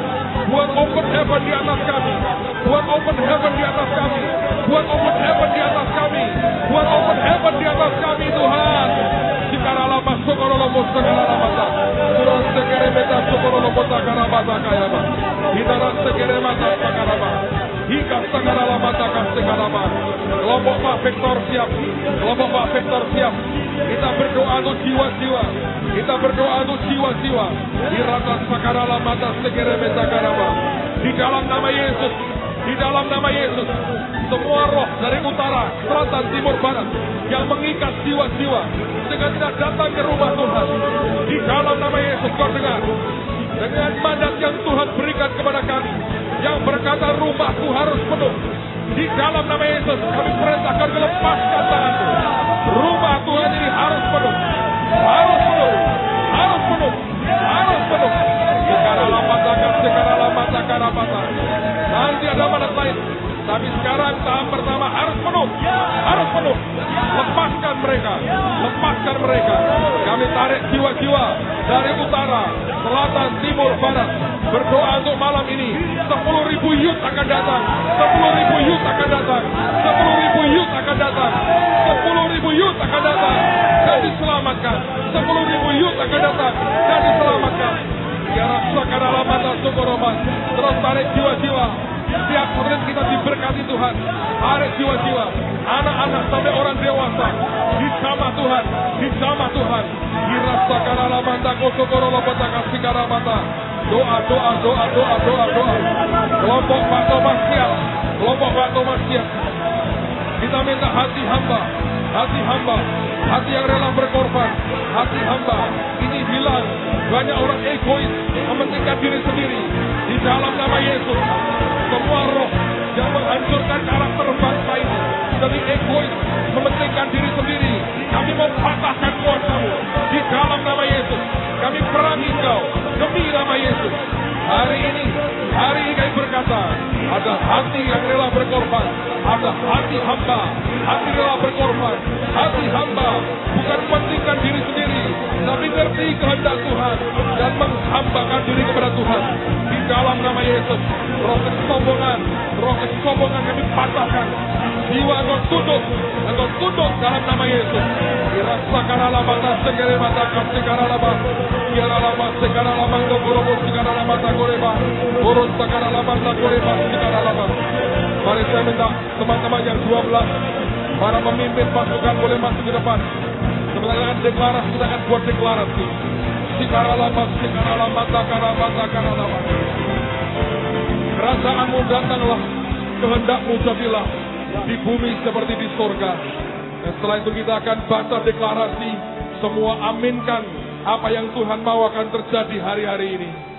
Buat open heaven di atas kami. Buat open heaven di atas kami. Buat open heaven di atas kami. Buat open heaven di atas kami, Tuhan. Sekarang lama sokorolomo sekarang mata. Surat sekere meta sokorolomo sekarang mata kaya ba. Hitaran sekere mata sekarang ba. Hingga sekarang mata sekarang ba. Kelompok Pak Victor siap. Kita berdoa untuk jiwa-jiwa. Hirakan sekarang mata sekere meta karaba. Di dalam nama Yesus. Semua roh dari utara, selatan, timur, barat yang mengikat jiwa-jiwa sehingga tidak datang ke rumah Tuhan. Di dalam nama Yesus kau dengar. Dengan mandat yang Tuhan berikan kepada kami, yang berkata rumahku harus penuh. Di dalam nama Yesus kami perintahkan melepaskan tanganmu. Rumah Tuhan ini harus penuh. Sekarang mata. Nanti ada mandat lain. Tapi sekarang tahap pertama harus penuh. Lepaskan mereka. Kami tarik jiwa-jiwa dari utara, selatan, timur, barat. Berdoa untuk malam ini. 10.000 youth akan datang. 10.000 youth akan datang. Dan diselamatkan. 10.000 youth akan datang dan diselamatkan. Ya rasakan alam mata sukoroman. Terus tarik jiwa-jiwa. Setiap menit kita diberkati Tuhan. Tarik jiwa-jiwa. Anak-anak sampai orang dewasa. Dijamah Tuhan. Dirasakan alam mata sukoroman kasih karamata. Doa. Kelompok Pak Thomas siap. Kita minta hati hamba. Hati yang rela berkorban. Hati hamba. Ini hilang. Banyak orang egois mementingkan diri sendiri. Di dalam nama Yesus, semua roh yang menghancurkan karakter bangsa ini jadi egois, mementingkan diri sendiri, kami mau patahkan kuasamu. Di dalam nama Yesus, kami perangi kau demi nama Yesus. Hari ini kami berkata, ada hati yang rela kita, hati hamba, hati rela berkorban, hati hamba bukan mementingkan diri sendiri, tapi ngerti kehendak Tuhan dan menghambakan diri kepada Tuhan. Di dalam nama Yesus, roh kesombongan kami patahkan. Jiwa engkau tunduk dalam nama Yesus. Dirasakan alamat segera mata segera alamat, segera alamat segera alamat gorobo segera alamat goreba, boros segera alamat goreba segera alamat. Mari saya minta teman-teman yang 12, para pemimpin pasukan boleh masuk ke depan. Sebentar akan deklarasi, kita akan buat deklarasi. Segera alamat segera alamat. Kerasaanmu datanglah, kehendakmu jadilah di bumi seperti di surga. Dan setelah itu kita akan baca deklarasi, semua aminkan apa yang Tuhan mau akan terjadi hari-hari ini.